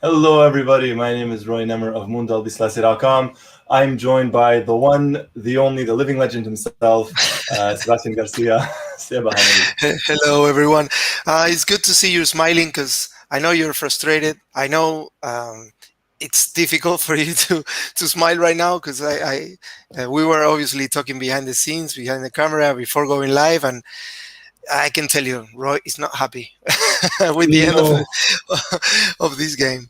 Hello, everybody. My name is Roy Nemmer of Mundo, Albiceleste.com. I'm joined by the one, the only, the living legend himself, Sebastian Garcia. Seba, how are you? Hello, everyone. It's good to see you smiling because I know you're frustrated. I know it's difficult for you to smile right now because we were obviously talking behind the scenes, behind the camera before going live, and I can tell you, Roy is not happy with the end of No, of this game.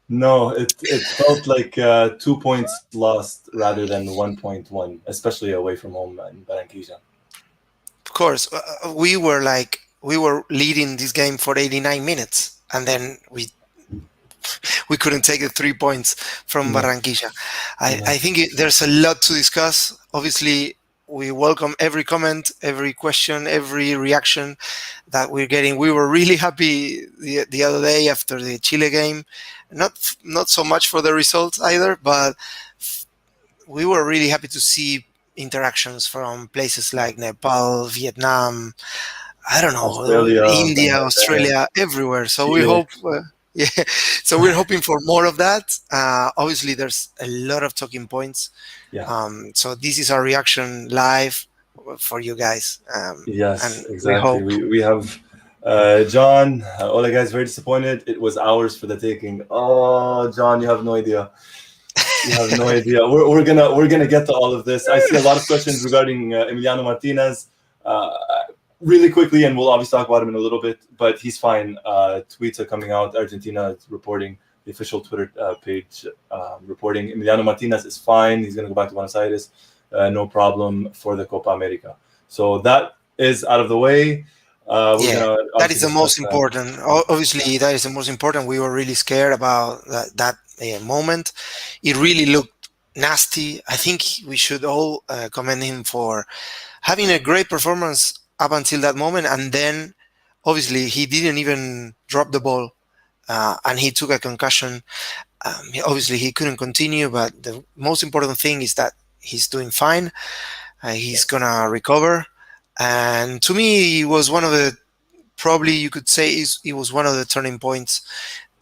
no, it felt like 2 points lost rather than 1.1, especially away from home in Barranquilla. Of course, we were leading this game for 89 minutes, and then we couldn't take the 3 points from No, Barranquilla. I no. think there's a lot to discuss. Obviously, we welcome every comment, every question, every reaction that we're getting. We were really happy the other day after the Chile game. Not so much for the results either, but we were really happy to see interactions from places like Nepal, Vietnam, I don't know, Australia, India, Bangladesh, Australia, everywhere. So we Chile. hope, yeah. So we're hoping for more of that. Obviously, there's a lot of talking points. Yeah. So this is our reaction live for you guys, Yes, and we exactly. hope. We have John. Ola guys very disappointed. It was ours for the taking. Oh, John, you have no idea. You have no idea. We're gonna get to all of this. I see a lot of questions regarding Emiliano Martinez. Uh, really quickly, and we'll obviously talk about him in a little bit. But he's fine. Tweets are coming out. Argentina is reporting, the official Twitter page reporting Emiliano Martinez is fine. He's gonna go back to Buenos Aires. No problem for the Copa America. So that is out of the way. We're Yeah, gonna that obviously is the discuss most that. important. Obviously, that is the most important. We were really scared about that moment. It really looked nasty. I think we should all commend him for having a great performance up until that moment, and then obviously he didn't even drop the ball, and he took a concussion. Obviously, he couldn't continue, but the most important thing is that he's doing fine. He's Yes. gonna recover, and to me, it was one of the probably you could say it was one of the turning points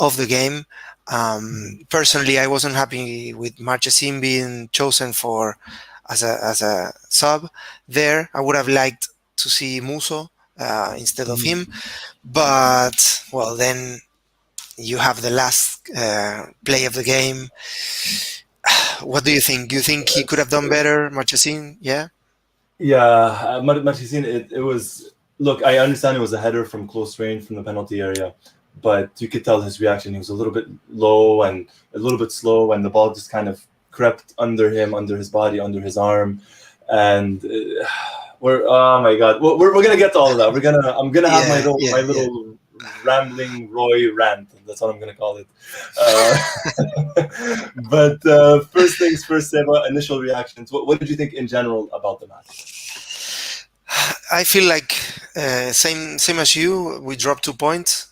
of the game. Personally, I wasn't happy with Marchesin being chosen for as a sub there. I would have liked to see Muso instead of him, Mhm. but well, then you have the last play of the game. What do you think? Do you think he could have done better, Marchesin? Yeah. Yeah, Marchesin, it was. Look, I understand it was a header from close range from the penalty area, but you could tell his reaction. He was a little bit low and a little bit slow, and the ball just kind of crept under him, under his body, under his arm, and we're oh my god, we're gonna get to all of that. I'm gonna have Yeah, my yeah, yeah. little rambling Roy rant. That's what I'm gonna call it. But first things first, Seba. Initial reactions. What did you think in general about the match? I feel like same as you. We dropped 2 points.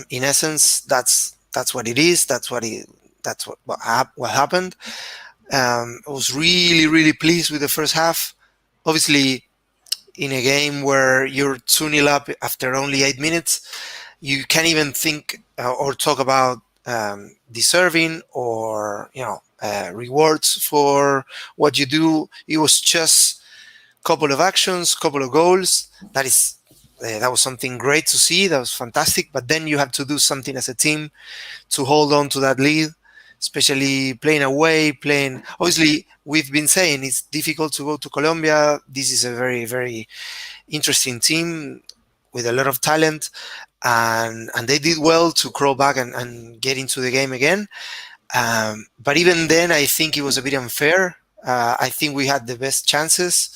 In essence, that's what it is. That's what happened. I was really pleased with the first half. Obviously, in a game where you're 2-0 up after only 8 minutes, you can't even think or talk about deserving or rewards for what you do. It was just couple of actions, couple of goals. That was something great to see. That was fantastic. But then you have to do something as a team to hold on to that lead, especially playing away. Playing obviously, we've been saying it's difficult to go to Colombia. This is a very interesting team with a lot of talent, and they did well to crawl back and get into the game again. But even then, I think it was a bit unfair. I think we had the best chances.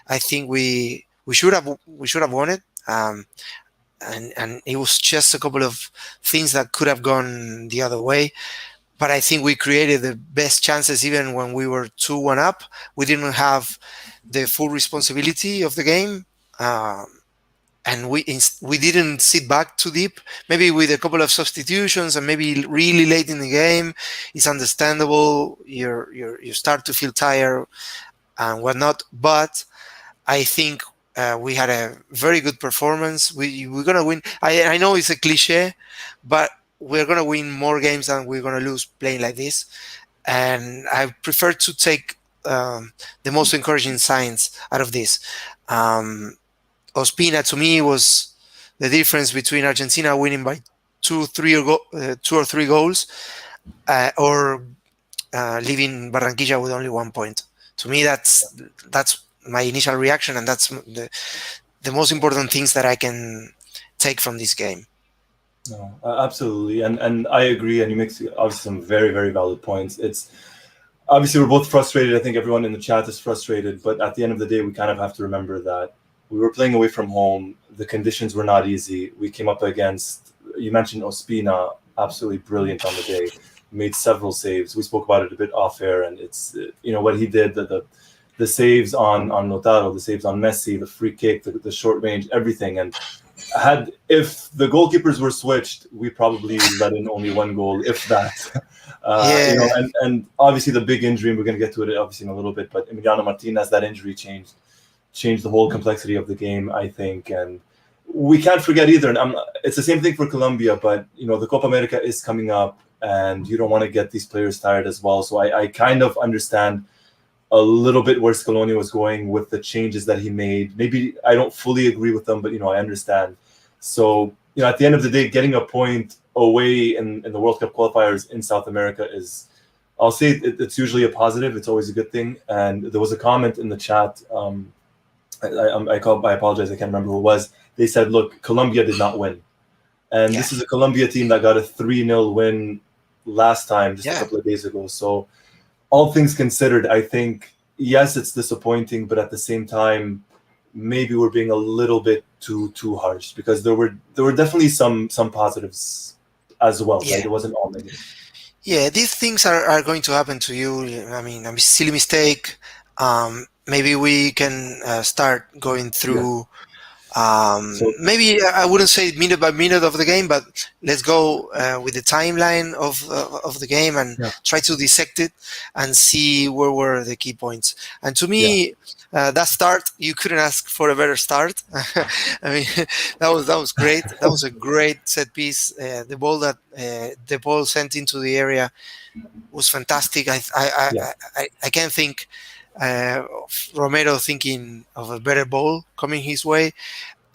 I think we should have won it. And it was just a couple of things that could have gone the other way. But I think we created the best chances even when we were 2-1 up. We didn't have the full responsibility of the game. And we didn't sit back too deep. Maybe with a couple of substitutions and maybe really late in the game, it's understandable. You start to feel tired and whatnot. But I think we had a very good performance. We're gonna win. I know it's a cliche, but we're gonna win more games than we're gonna lose playing like this, and I prefer to take the most encouraging signs out of this. Um, Ospina to me was the difference between Argentina winning by two or three goals, or leaving Barranquilla with only 1 point. To me, that's my initial reaction, and that's the most important things that I can take from this game. No, absolutely, and I agree. And you make obviously some very very valid points. It's obviously we're both frustrated. I think everyone in the chat is frustrated, but at the end of the day, we kind of have to remember that we were playing away from home. The conditions were not easy. We came up against, you mentioned Ospina, absolutely brilliant on the day. Made several saves. We spoke about it a bit off air, and it's what he did. The saves on Lautaro, the saves on Messi, the free kick, the short range, everything. And if the goalkeepers were switched, we probably let in only one goal, if that. Yeah, And obviously the big injury, and we're going to get to it obviously in a little bit, but Emiliano Martinez, that injury changed the whole complexity of the game, I think. And we can't forget either, and it's the same thing for Colombia, but the Copa America is coming up, and you don't want to get these players tired as well. So I kind of understand a little bit where Scaloni was going with the changes that he made. Maybe I don't fully agree with them, but I understand. So at the end of the day, getting a point away in the World Cup qualifiers in South America is, I'll say it's usually a positive. It's always a good thing. And there was a comment in the chat. I apologize. I can't remember who it was. They said, "Look, Colombia did not win, and yeah, this is a Colombia team that got a 3-0 win last time, just a yeah. couple of days ago." So, all things considered, I think yes, it's disappointing, but at the same time, maybe we're being a little bit too harsh, because there were definitely some positives as well, right? Yeah. It wasn't all negative. Yeah, these things are going to happen to you. I mean, a silly mistake. Maybe we can start going Yeah. through. So Maybe I wouldn't say minute by minute of the game, but let's go with the timeline of the game and yeah, try to dissect it and see where were the key points. And to yeah, me, that start, you couldn't ask for a better start. I mean, that was great. That was a great set piece. The ball sent into the area was fantastic. yeah, I can't think of Romero thinking of a better ball coming his way,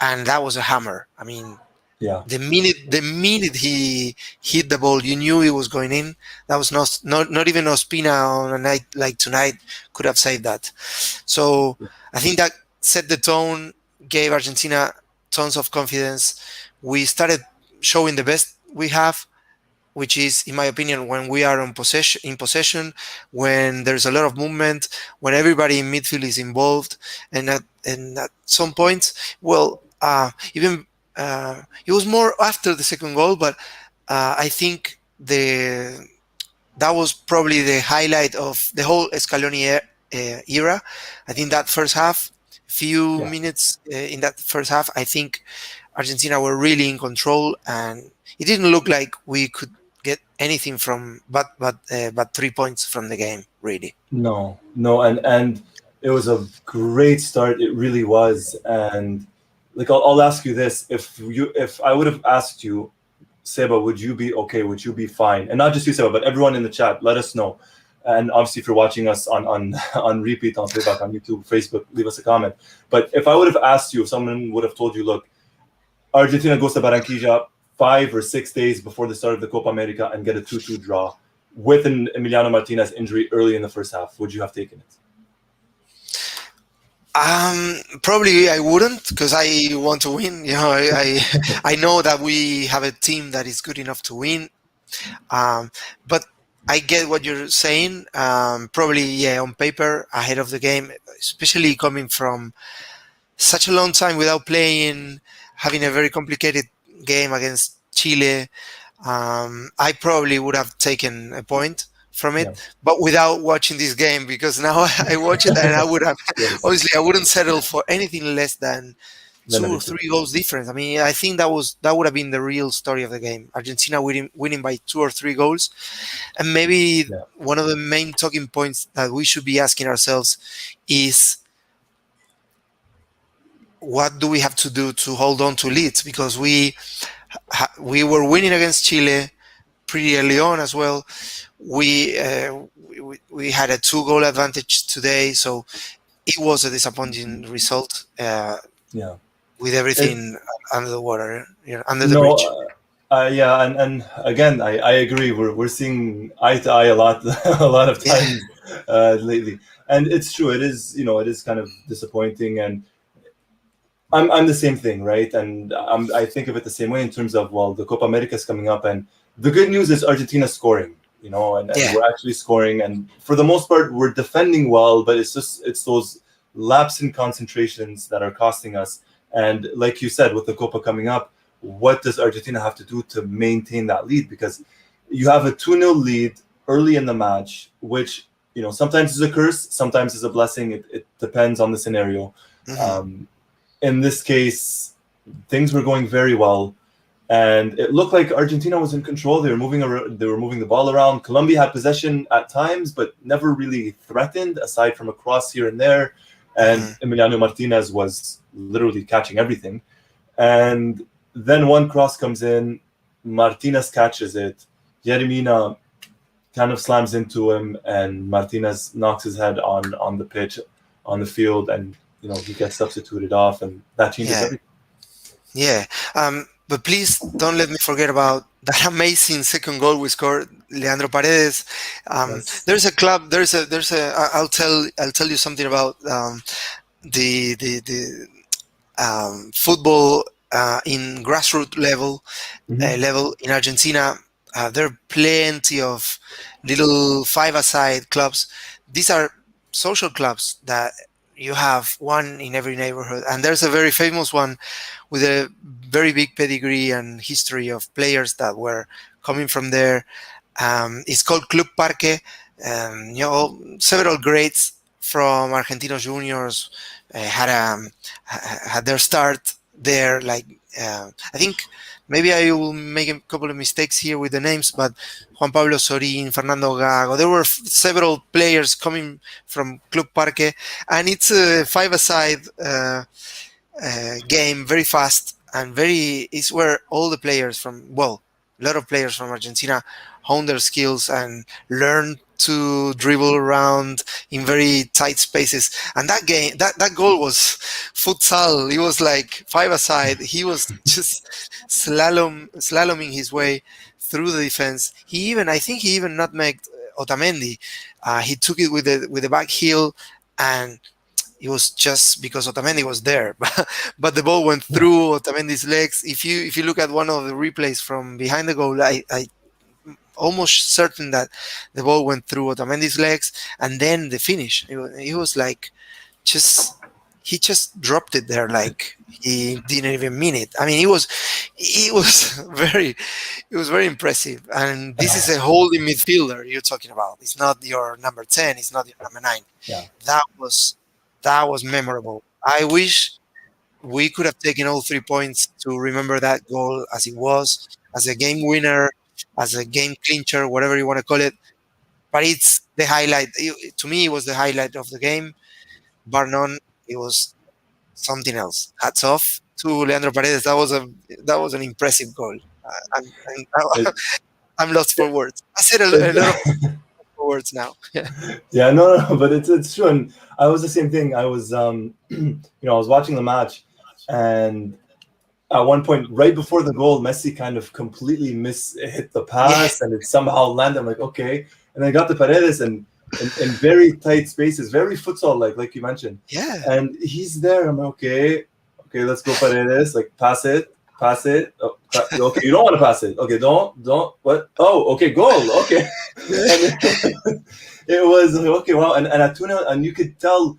and that was a hammer. I mean, yeah. the minute he hit the ball, you knew it was going in. That was not even Ospina on a night like tonight could have saved that. So I think that set the tone, gave Argentina tons of confidence. We started showing the best we have, which is, in my opinion, when we are in possession, when there's a lot of movement, when everybody in midfield is involved, and at some point, well, even it was more after the second goal, but I think that was probably the highlight of the whole Scaloni era. I think that first half, few Yeah. minutes in that first half, I think Argentina were really in control, and it didn't look like we could get anything from but 3 points from the game, really. No, and it was a great start. It really was. And like, I'll ask you this: if I would have asked you, Seba, would you be okay? Would you be fine? And not just you, Seba, but everyone in the chat. Let us know. And obviously, if you're watching us on on repeat, on playback, on YouTube, Facebook, leave us a comment. But if I would have asked you, if someone would have told you, look, Argentina goes to Barranquilla 5 or 6 days before the start of the Copa America and get a 2-2 draw with an Emiliano Martinez injury early in the first half, would you have taken it? Probably I wouldn't, because I want to win. I know that we have a team that is good enough to win. But I get what you're saying. Probably, yeah, on paper ahead of the game, especially coming from such a long time without playing, having a very complicated game against Chile. I probably would have taken a point from it, Yeah. but without watching this game, because now I watch it and I would have, Yes. obviously, I wouldn't settle for anything less than Then two or everything. three goals difference. I mean, I think that would have been the real story of the game. Argentina winning by 2 or 3 goals, and maybe Yeah. one of the main talking points that we should be asking ourselves is, what do we have to do to hold on to leads? Because we we were winning against Chile pretty early on as well. We had a 2-goal advantage today, so it was a disappointing result Yeah. with everything under the water, under the No, bridge. yeah, and again, I agree. We're seeing eye to eye a lot a lot of Yeah, times lately, and it's true. It is, it is kind of disappointing, and I'm the same thing, right? And I think of it the same way in terms of, well, the Copa America is coming up, and the good news is Argentina's scoring, and yeah, we're actually scoring, and for the most part, we're defending well, but it's those lapse in concentrations that are costing us. And like you said, with the Copa coming up, what does Argentina have to do to maintain that lead? Because you have a 2-0 lead early in the match, which sometimes is a curse, sometimes is a blessing. It depends on the scenario. hmm In this case, things were going very well, and it looked like Argentina was in control. They were moving the ball around. Colombia had possession at times, but never really threatened, aside from a cross here and there. And hmm Emiliano Martinez was literally catching everything. And then one cross comes in, Martinez catches it. Jeremina kind of slams into him, and Martinez knocks his head on the pitch, on the field, and he gets substituted off, and that changes yeah, everything. yeah. But please don't let me forget about that amazing second goal we scored, Leandro Paredes. Yes. There's a club. I'll tell you something about the football in grassroots Mm-hmm. level in Argentina. There are plenty of little five-a-side clubs. These are social clubs that you have one in every neighborhood, and there's a very famous one with a very big pedigree and history of players that were coming from there. It's called Club Parque. Several greats from Argentinos Juniors had their start there. Like I think maybe I will make a couple of mistakes here with the names, but Juan Pablo Sorin, Fernando Gago. There were several players coming from Club Parque, and it's a five-a-side game, very fast and very. It's where all the players a lot of players from Argentina hone their skills and learn to dribble around in very tight spaces. And that goal was futsal. It was like five-a-side. He was just slaloming his way through the defense. I think he even nutmegged Otamendi. He took it with the back heel, and it was just because Otamendi was there, but the ball went through Otamendi's legs. If you look at one of the replays from behind the goal, I almost certain that the ball went through Otamendi's legs, and then the finish. It was like just he just dropped it there like he didn't even mean it. I mean, it was very impressive. And this is a holding midfielder you're talking about. It's not your number 10. It's not your number 9. Yeah. That was that was memorable. I wish we could have taken all 3 points to remember that goal as it was, as a game winner, as a game clincher, whatever you want to call it. But it's the highlight. To me, it was the highlight of the game. Bar none, it was something else. Hats off to Leandro Paredes. That was an impressive goal. It, I'm lost for words. I said a lot of it, words now. Yeah. yeah, no, but it's true. And I was the same thing. I was, I was watching the match, and at one point, right before the goal, Messi kind of completely hit the Yeah. pass, and it somehow landed. I'm like, okay. And I got the Paredes, and in very tight spaces, very futsal, like you mentioned. Yeah. And he's there. I'm like, okay, let's go Paredes. Like, pass it. Oh, okay, you don't want to pass it. Okay, don't. What? Oh, okay, goal. Okay. And it was like, okay, wow. And at 2-0, and you could tell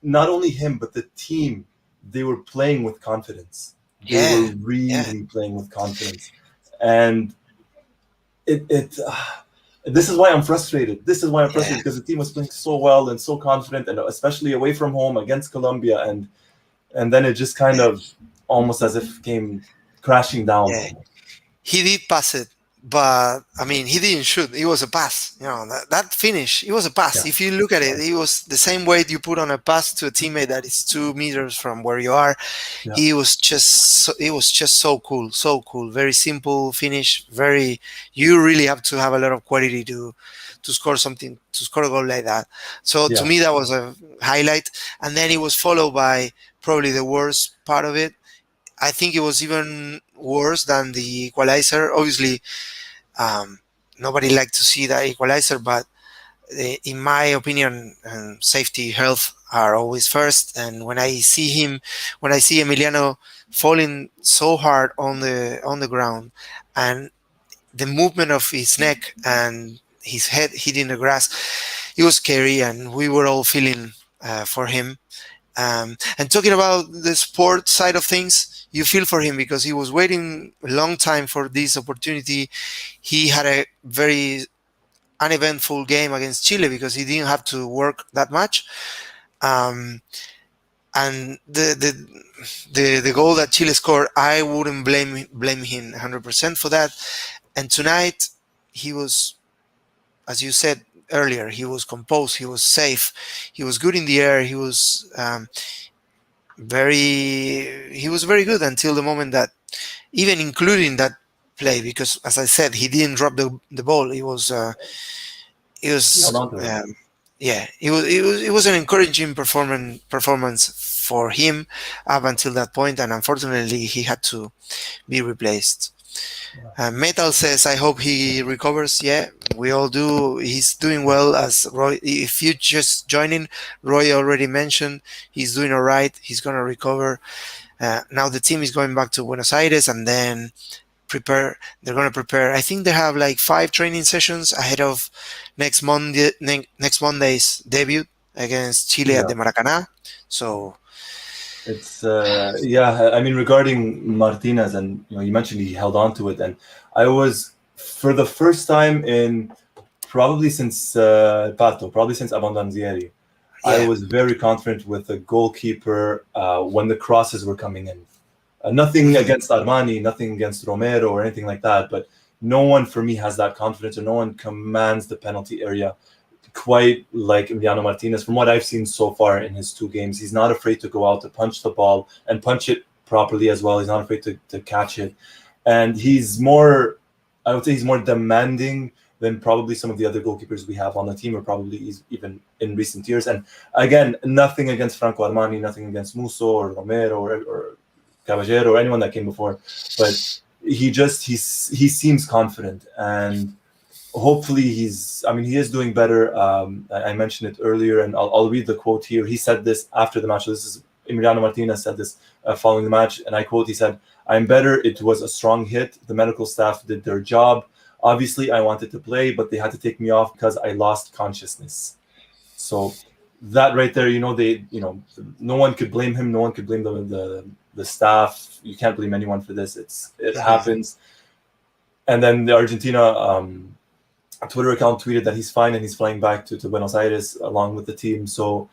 not only him, but the team, they were playing with confidence. They Yeah. were Yeah. really playing with confidence. And this is why I'm frustrated. This is why I'm Yeah. frustrated, because the team was playing so well and so confident, and especially away from home against Colombia, and then it just kind of almost as if came crashing down. Yeah. He did pass it but I mean, he didn't shoot. It was a pass. That finish. It was a pass. Yeah, If you look at it, it was the same weight you put on a pass to a teammate that is 2 meters from where you are. yeah, It was just so cool, so cool. Very simple finish. Very. You really have to have a lot of quality to score a goal like that. So to yeah, me, that was a highlight. And then it was followed by probably the worst part of it. I think it was even worse than the equalizer. Obviously, um, nobody liked to see that equalizer, but in my opinion, safety, health are always first. And when I see Emiliano falling so hard on the ground, and the movement of his neck and his head hitting the grass, it was scary, and we were all feeling for him. And talking about the sport side of things, you feel for him because he was waiting a long time for this opportunity. He had a very uneventful game against Chile because he didn't have to work that much. Um, and the goal that Chile scored, I wouldn't blame him 100% for that. And tonight, he was, as you said earlier, he was composed, he was safe, he was good in the air, he was very good until the moment that, even including that play, because as I said, he didn't drop the ball. It he held was on to it. yeah, it was an encouraging performance for him up until that point, and unfortunately he had to be replaced. Yeah, Metal says, I hope he recovers. Yeah, we all do. He's doing well. As Roy, if you just joining, Roy already mentioned he's doing all right. He's gonna recover. Now the team is going back to Buenos Aires, and then they're going to prepare. I think they have like 5 training sessions ahead of next Monday's debut against Chile at yeah. the Maracanã. So It's yeah. I mean, regarding Martinez, and you mentioned he held on to it, and I was for the first time in probably since Pato, probably since Abondanzieri, I yeah, was very confident with the goalkeeper when the crosses were coming in. Nothing mhm, against Armani, nothing against Romero or anything like that, but no one for me has that confidence, or no one commands the penalty area quite like Emiliano Martinez. From what I've seen so far in his 2 games, he's not afraid to go out to punch the ball and punch it properly as well. He's not afraid to catch it. And I would say he's more demanding than probably some of the other goalkeepers we have on the team, or probably even in recent years. And again, nothing against Franco Armani, nothing against Musso or Romero or Caballero or anyone that came before, but he seems confident, and hopefully he is doing better. I mentioned it earlier, and I'll read the quote here. He said this after the match. So this is Emiliano Martinez said this following the match, and I quote, he said, "I'm better. It was a strong hit. The medical staff did their job. Obviously I wanted to play, but they had to take me off because I lost consciousness." So that right there, no one could blame him. No one could blame the staff. You can't blame anyone for this. It mhm. happens. And then the Argentina Twitter account tweeted that he's fine and he's flying back to Buenos Aires along with the team. So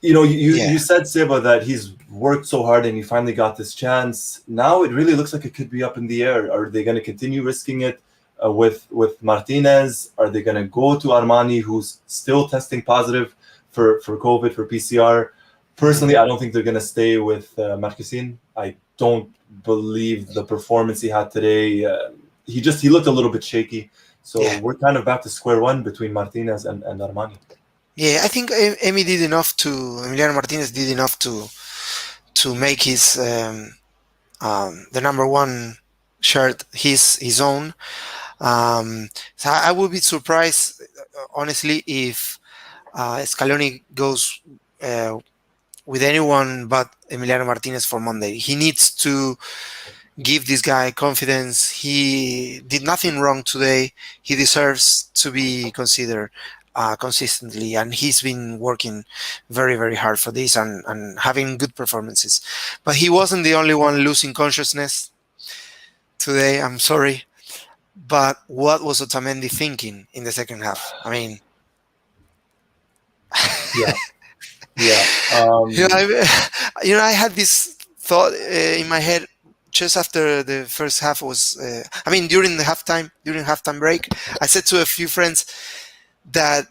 you Yeah, said, Seba, that he's worked so hard and he finally got this chance. Now it really looks like it could be up in the air. Are they going to continue risking it with Martinez? Are they going to go to Armani, who's still testing positive for COVID, for PCR? mhm, Personally, I don't think they're going to stay with Marquezin. I don't believe the performance he had today. He looked a little bit shaky. So yeah, we're kind of back to square one between Martinez and Armani. yeah. I think Emiliano Martinez did enough to make his the number one shirt his own. So I would be surprised, honestly, if Scaloni goes with anyone but Emiliano Martinez for Monday. He needs to give this guy confidence. He did nothing wrong today. He deserves to be considered consistently, and he's been working very, very hard for this and having good performances. But he wasn't the only one losing consciousness today. I'm sorry. But what was Otamendi thinking in the second half? I mean, Yeah, yeah. I had this thought in my head just after the first half was, during halftime break, I said to a few friends that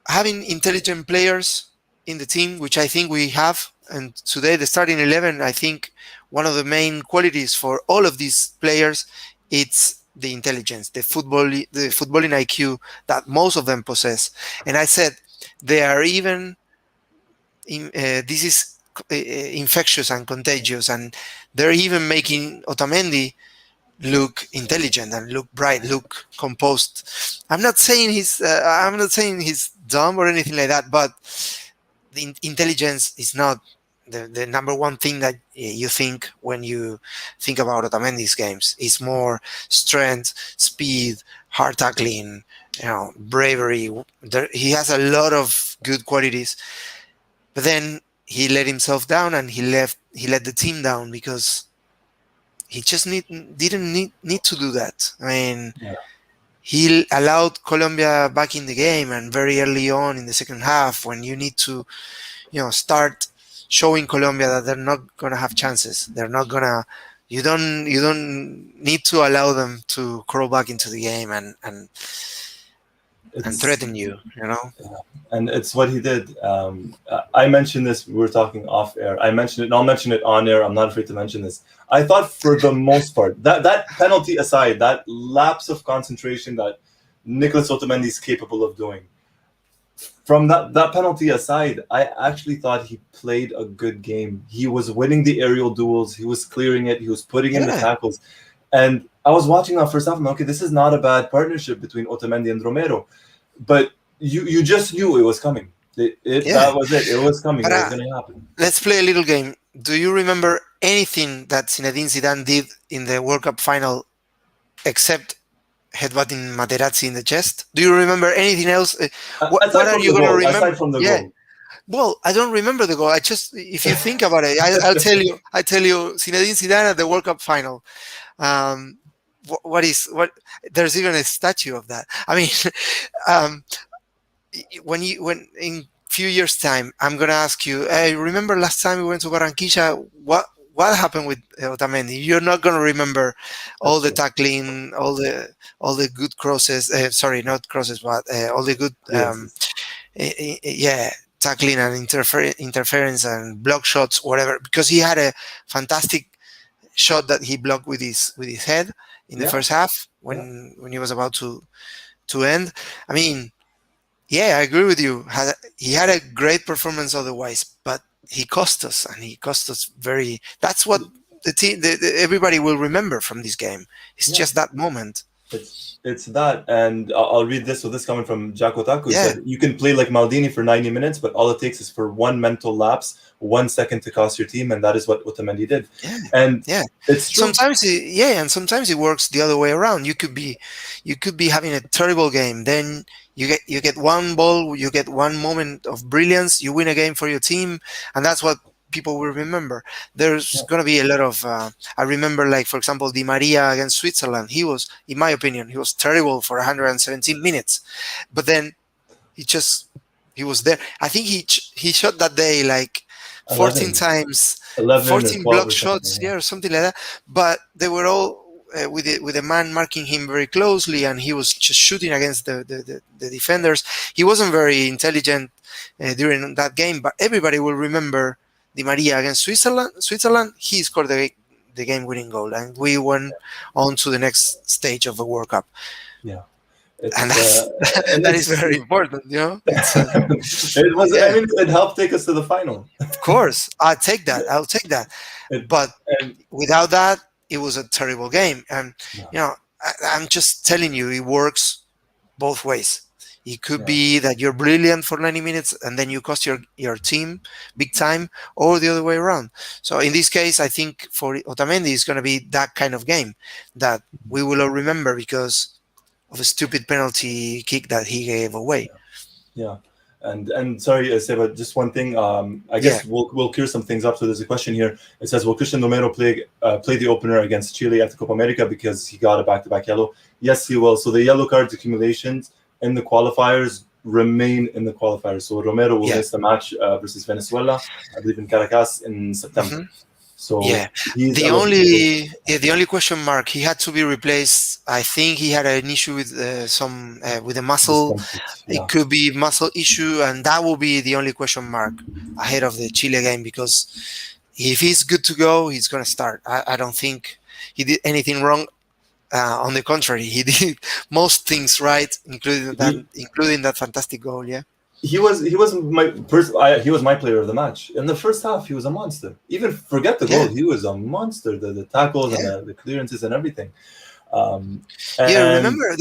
having intelligent players in the team, which I think we have, and today the starting 11, I think one of the main qualities for all of these players, it's the intelligence, the footballing IQ that most of them possess. And I said they are even this is infectious and contagious, and they're even making Otamendi look intelligent and look bright, look composed. I'm not saying he's dumb or anything like that, but the intelligence is not the number one thing that you think when you think about Otamendi's games. It's more strength, speed, hard tackling, bravery. He has a lot of good qualities, but then he let himself down and he let the team down because he just didn't need to do that. He allowed Colombia back in the game, and very early on in the second half, when you need to, start showing Colombia that they're not gonna have chances. They're not gonna. You don't need to allow them to crawl back into the game and threaten you. And it's what he did. I mentioned this. We were talking off air. I mentioned it, and I'll mention it on air. I'm not afraid to mention this. I thought, for the most part, that penalty aside, that lapse of concentration that Nicolas Otamendi is capable of doing, from that penalty aside, I actually thought he played a good game. He was winning the aerial duels. He was clearing it. He was putting in the tackles. And I was watching that first half. I'm like, okay, this is not a bad partnership between Otamendi and Romero. But you just knew it was coming. That was it. It was coming. It was going to happen. Let's play a little game. Do you remember anything that Zinedine Zidane did in the World Cup final except headbutting Materazzi in the chest? Do you remember anything else? What are you going to remember? Aside from the goal. Well, I don't remember the goal. If you think about it, I'll tell you. I tell you, Zinedine Zidane at the World Cup final. What? There's even a statue of that. When in few years' time, I'm gonna ask you, hey, remember last time we went to Barranquilla? What happened with Otamendi? You're not gonna remember all the tackling, all the good crosses. Sorry, not crosses, but all the good, tackling and interference and block shots, whatever. Because he had a fantastic shot that he blocked with his head in the first half when he was about to end. I agree with you. He had a great performance otherwise, but he cost us, and he cost us very. That's what the team, everybody will remember from this game. It's just that moment. It's that, and I'll read this. So this coming from Jack Otaku. He said, you can play like Maldini for 90 minutes, but all it takes is for one mental lapse, 1 second to cost your team, and that is what Otamendi did. It's true. Sometimes it works the other way around. You could be having a terrible game, then you get one ball, you get one moment of brilliance, you win a game for your team, and that's what people will remember. There's going to be a lot of I remember, like, for example, Di Maria against Switzerland. He was, in my opinion, he was terrible for 117 minutes, but then he was there. I think he shot that day like 14 times, 14 block shots, or something like that, but they were all with a man marking him very closely, and he was just shooting against the defenders. He wasn't very intelligent during that game, but everybody will remember Di Maria against Switzerland. He scored the game-winning goal, and we went on to the next stage of the World Cup. Yeah, and that is very important, It was. It helped take us to the final. Of course, I'll take that. But without that, it was a terrible game. And I'm just telling you, it works both ways. It could be that you're brilliant for 90 minutes and then you cost your team big time, or the other way around. So in this case, I think for Otamendi, it's going to be that kind of game that we will all remember because of a stupid penalty kick that he gave away. Yeah. And sorry, Seba, just one thing. I guess we'll clear some things up. So there's a question here. It says, will Christian Romero play the opener against Chile at the Copa America because he got a back-to-back yellow? Yes, he will. So the yellow cards accumulations in the qualifiers remain in the qualifiers. So Romero will miss the match versus Venezuela, I believe in Caracas in September. So Yeah, he's elevated. the only question mark, he had to be replaced. I think he had an issue with some with a muscle. Discomfort. It Yeah. could be muscle issue, and that will be the only question mark ahead of the Chile game, because if he's good to go, he's gonna start. I don't think he did anything wrong. On the contrary, he did most things right, He including that fantastic goal. Yeah, he was my player of the match. In the first half, he was a monster. Even forget the goal, yeah, he was a monster. The tackles and yeah. the clearances and everything. Um, Yeah, and remember yeah.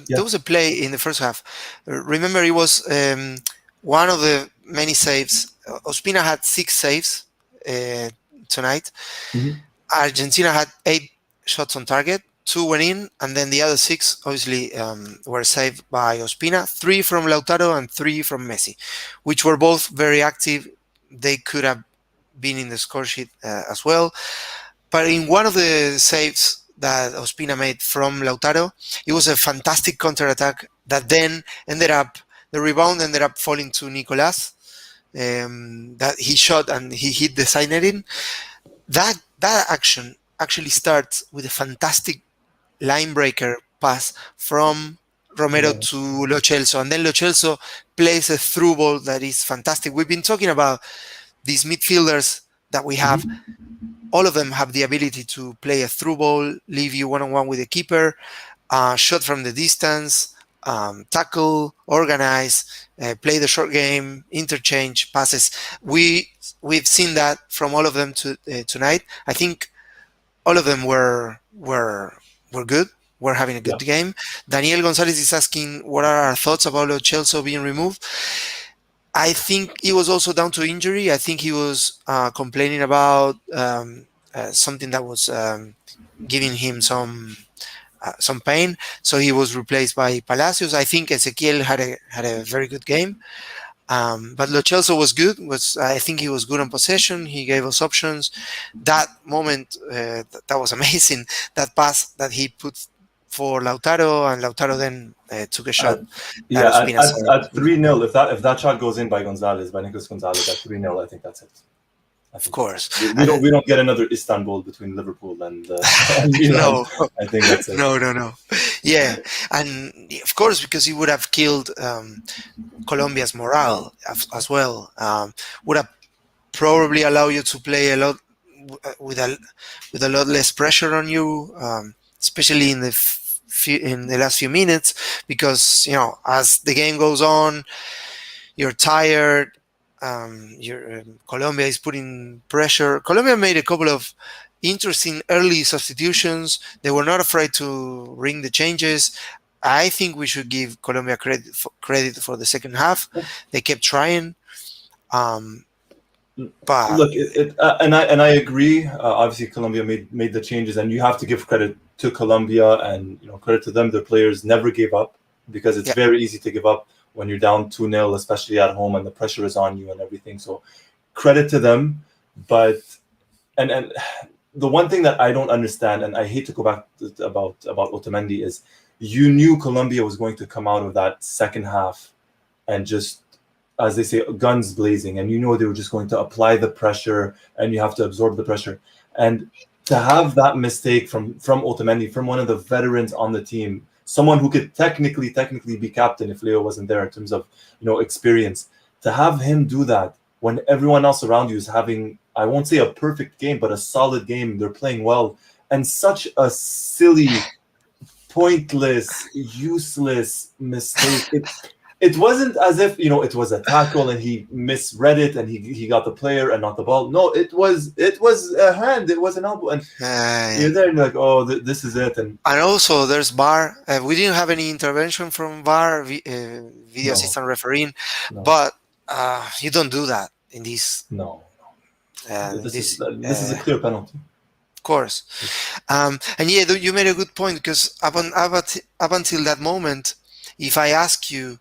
there was a play in the first half. Remember, it was one of the many saves. Ospina had 6 saves uh, tonight. Mhm. Argentina had 8 shots on target. 2 went in, and then the other 6 obviously were saved by Ospina. 3 from Lautaro and 3 from Messi, which were both very active. They could have been in the score sheet as well. But in one of the saves that Ospina made from Lautaro, it was a fantastic counterattack that then the rebound ended up falling to Nicolas. That he shot and he hit the side netting. That action actually starts with a fantastic line breaker pass from Romero Yeah. to Lo Celso, and then Lo Celso plays a through ball that is fantastic. We've been talking about these midfielders that we have. Mhm. All of them have the ability to play a through ball, leave you one on one with the keeper, shot from the distance, tackle, organize, play the short game, interchange passes. We've seen that from all of them tonight. I think all of them were good. We're having a good Yeah. game. Daniel Gonzalez is asking what are our thoughts about Lo Celso being removed. I think it was also down to injury. I think he was complaining about something that was giving him some pain. So he was replaced by Palacios. I think Ezequiel had a very good game. But Lo Celso was good. I think he was good on possession. He gave us options. That moment, that was amazing. That pass that he put for Lautaro, and Lautaro then took a shot At, that yeah, Ospina saved. at 3-0, if that shot goes in by Gonzalez, by Nicolas Gonzalez at 3-0, I think that's it. I Of think that's it. course. We don't get another Istanbul between Liverpool and and Milan. No, I think that's it. no. Yeah, and of course, because he would have killed Colombia's morale as well. Would have probably allow you to play a lot with a lot less pressure on you, especially in the last few minutes, because as the game goes on, you're tired. Colombia is putting pressure. Colombia made a couple of interesting early substitutions. They were not afraid to ring the changes. I think we should give Colombia credit for the second half. They kept trying, um, but Look, and I agree. Obviously, Colombia made the changes, and you have to give credit to Colombia, and credit to them. Their players never gave up, because it's yeah, very easy to give up when you're down 2-0, especially at home, and the pressure is on you and everything. So, credit to them. But and the one thing that I don't understand, and I hate to go back about Otamendi, is you knew Colombia was going to come out of that second half and just, as they say, guns blazing, and they were just going to apply the pressure, and you have to absorb the pressure. And to have that mistake from Otamendi, from one of the veterans on the team, someone who could technically be captain if Leo wasn't there in terms of experience, to have him do that when everyone else around you is having, I won't say a perfect game, but a solid game, they're playing well, and such a silly, pointless, useless mistake. It wasn't as if it was a tackle and he misread it and he got the player and not the ball. No, it was a hand, it was an elbow, and you're there and you're like, oh, this is it. And also there's VAR. We didn't have any intervention from VAR, video no, assistant refereeing, no, but you don't do that in this. no, In this, this is a clear penalty. of course, and yeah, you made a good point, because up until that moment, if I ask you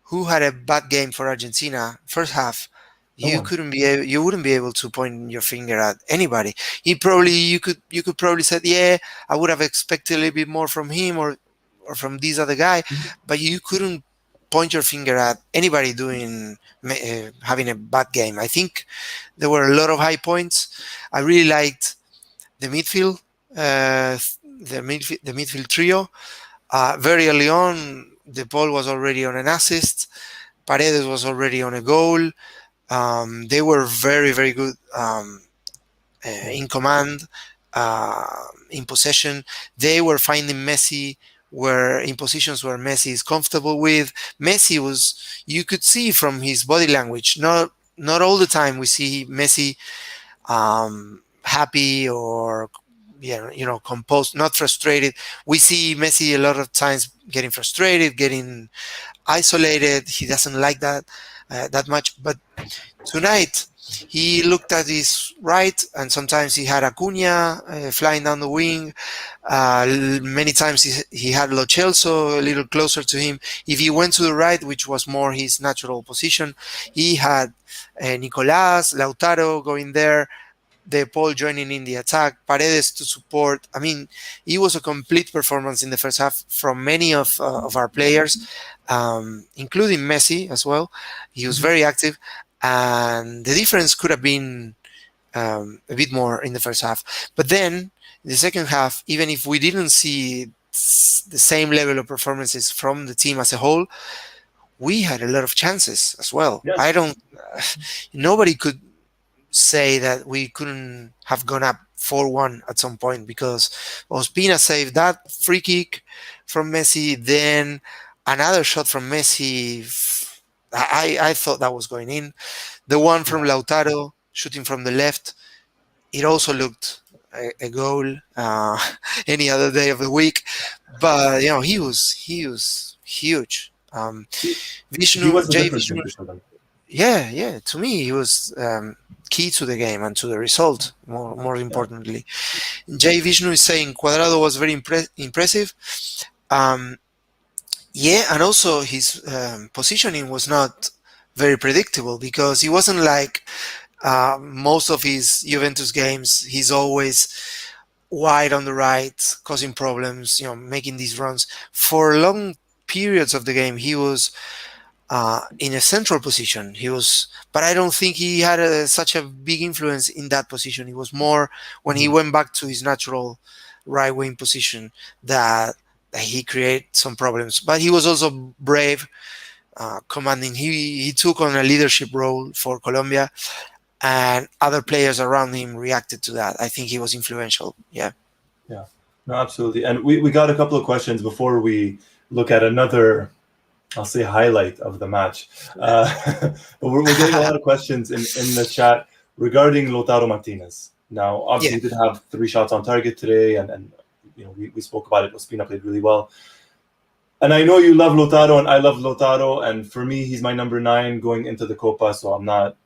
who had a bad game for Argentina first half, No one. you wouldn't be able to point your finger at anybody. You could probably say, yeah, I would have expected a little bit more from him, or from this other guy, Mhm. but you couldn't point your finger at anybody having a bad game. I think there were a lot of high points. I really liked the midfield, the midfield trio. Very early on, the ball was already on an assist. Paredes was already on a goal. They were very, very good in command, in possession. They were finding Messi in positions where Messi is comfortable with. Messi you could see from his body language. Not all the time we see Messi happy or composed, not frustrated. We see Messi a lot of times getting frustrated, getting isolated. He doesn't like that that much. But tonight he looked at his right, and sometimes he had Acuna flying down the wing. Many times he had Lo Celso a little closer to him. If he went to the right, which was more his natural position, he had Nicolas, Lautaro going there, De Paul joining in the attack, Paredes to support. I mean, it was a complete performance in the first half from many of our players, including Messi as well. He was very active, and the difference could have been a bit more in the first half. But then, in the second half, even if we didn't see the same level of performances from the team as a whole, we had a lot of chances as well. Yes. Nobody could say that we couldn't have gone up 4-1 at some point, because Ospina saved that free kick from Messi, then another shot from Messi. I thought that was going in. The one from Lautaro shooting from the left, it also looked a goal any other day of the week. But he was huge. He was the Jay difference Vishnu, maker for them. yeah. To me, he was key to the game and to the result. More importantly, Jay Vishnu is saying Cuadrado was very impressive. And also his positioning was not very predictable, because he wasn't like most of his Juventus games. He's always wide on the right, causing problems, making these runs. For long periods of the game, he was in a central position. But I don't think he had such a big influence in that position. It was more when he went back to his natural right wing position that he created some problems. But he was also brave, commanding. He took on a leadership role for Colombia, and other players around him reacted to that. I think he was influential. Yeah. Yeah, no, absolutely. And we got a couple of questions before we look at another, I'll say, highlight of the match. But we're getting a lot of questions in the chat regarding Lautaro Martinez. Now, obviously, he did have 3 shots on target today, and we spoke about it. Ospina played really well. And I know you love Lautaro, and I love Lautaro, and for me, he's my number 9 going into the Copa, so I'm not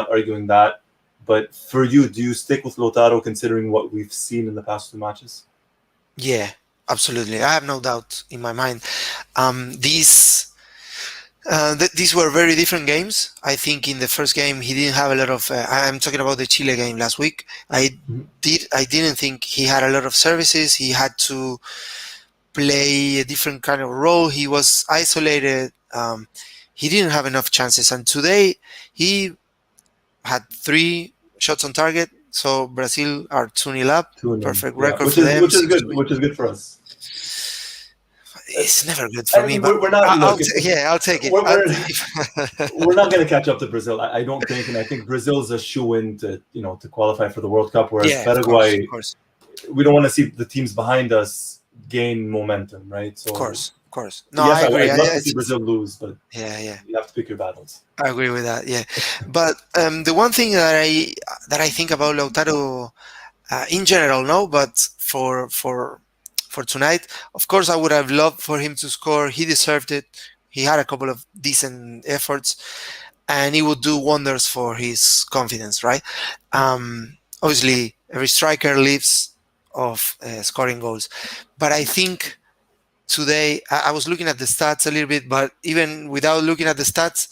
arguing that. But for you, do you stick with Lautaro considering what we've seen in the past 2 matches? Yeah, absolutely. I have no doubt in my mind. These were very different games. I think in the first game he didn't have a lot of. I'm talking about the Chile game last week. I didn't think he had a lot of services. He had to play a different kind of role. He was isolated. He didn't have enough chances. And today he had 3 shots on target. So Brazil are 2-0 up. Perfect record for them. Which is good. Which is good for us. It's never good for me, but we're not. I'll take it. We're not going to catch up to Brazil, I don't think, and I think Brazil's a shoo-in to qualify for the World Cup. Whereas Paraguay, of course. We don't want to see the teams behind us gain momentum, right? So of course. No, yes, I agree. I'd love to see Brazil lose, but you have to pick your battles. I agree with that. Yeah, but the one thing that I think about Lautaro in general, but for tonight, of course, I would have loved for him to score. He deserved it. He had a couple of decent efforts, and he would do wonders for his confidence, right? Obviously, every striker lives of scoring goals, but I think today I was looking at the stats a little bit, but even without looking at the stats,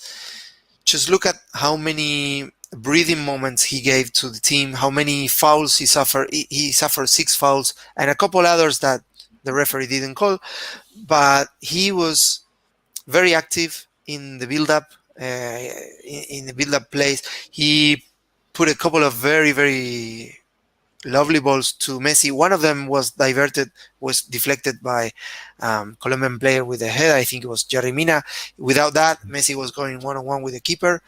just look at how many breathing moments he gave to the team, how many fouls he suffered. He suffered 6 fouls and a couple others that the referee didn't call, but he was very active, in the build-up, in the build-up plays. He put a couple of very, very lovely balls to Messi. One of them was deflected by Colombian player with the head. I think it was Jerry Mina. Without that, Messi was going one-on-one with the keeper,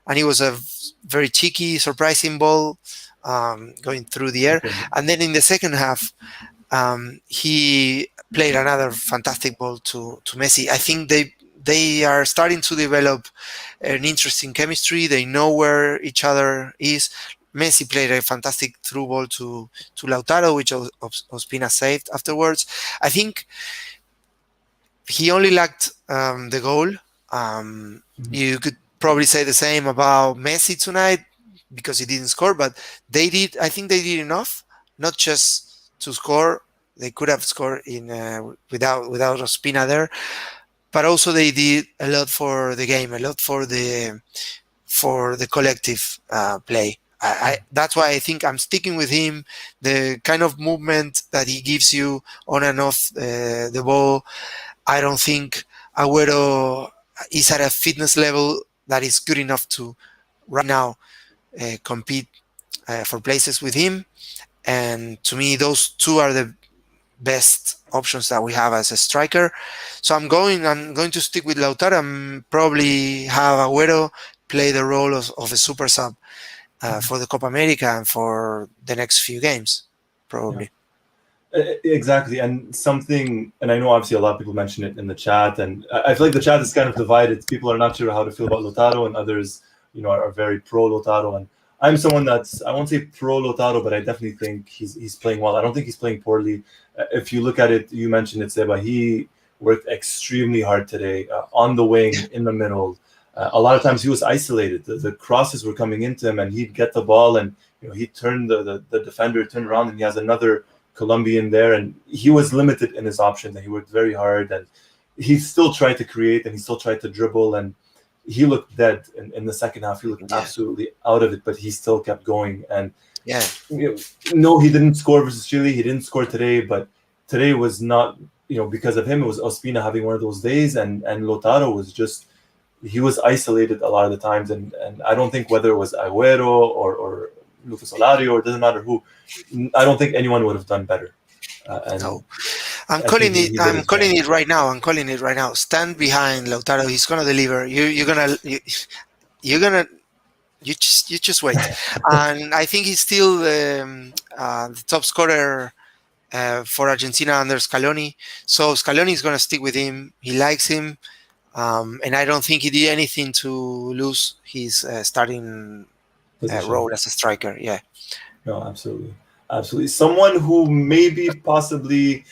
and it was a very cheeky, surprising ball going through the air. Okay. And then in the second half, he played another fantastic ball to Messi. I think they are starting to develop an interesting chemistry. They know where each other is. Messi played a fantastic through ball to Lautaro, which Ospina saved afterwards. I think he only lacked the goal. You could probably say the same about Messi tonight because he didn't score, but they did. I think they did enough, not just to score. They could have scored without Ospina there, but also they did a lot for the game, a lot for the collective play. That's why I think I'm sticking with him. The kind of movement that he gives you on and off the ball, I don't think Agüero is at a fitness level that is good enough to right now compete for places with him. And to me, those two are the best options that we have as a striker. So I'm going to stick with Lautaro and probably have Agüero play the role of a super sub for the Copa America and for the next few games, probably. Exactly, and I know obviously a lot of people mention it in the chat, and I feel like the chat is kind of divided. People are not sure how to feel about Lautaro, and others, are very pro Lautaro. And I'm someone that's, I won't say pro Lautaro, but I definitely think he's playing well. I don't think he's playing poorly. If you look at it, you mentioned it, Seba. He worked extremely hard today on the wing, in the middle. A lot of times he was isolated. The crosses were coming into him, and he'd get the ball, and he'd turn the defender, turn around, and he has another Colombian there, and he was limited in his options, and he worked very hard, and he still tried to create, and he still tried to dribble, and he looked dead in the second half. He looked absolutely out of it, but he still kept going. And no, he didn't score versus Chile. He didn't score today, but today was not, because of him. It was Ospina having one of those days, and Lautaro was just, he was isolated a lot of the times, and I don't think whether it was Agüero or Lucas Olario, it doesn't matter who, I don't think anyone would have done better. No, I'm calling it right now. Stand behind Lautaro. He's gonna deliver. You just wait. And I think he's still the top scorer for Argentina under Scaloni. So Scaloni is gonna stick with him. He likes him, and I don't think he did anything to lose his starting role as a striker. Yeah. No, absolutely. Someone who maybe possibly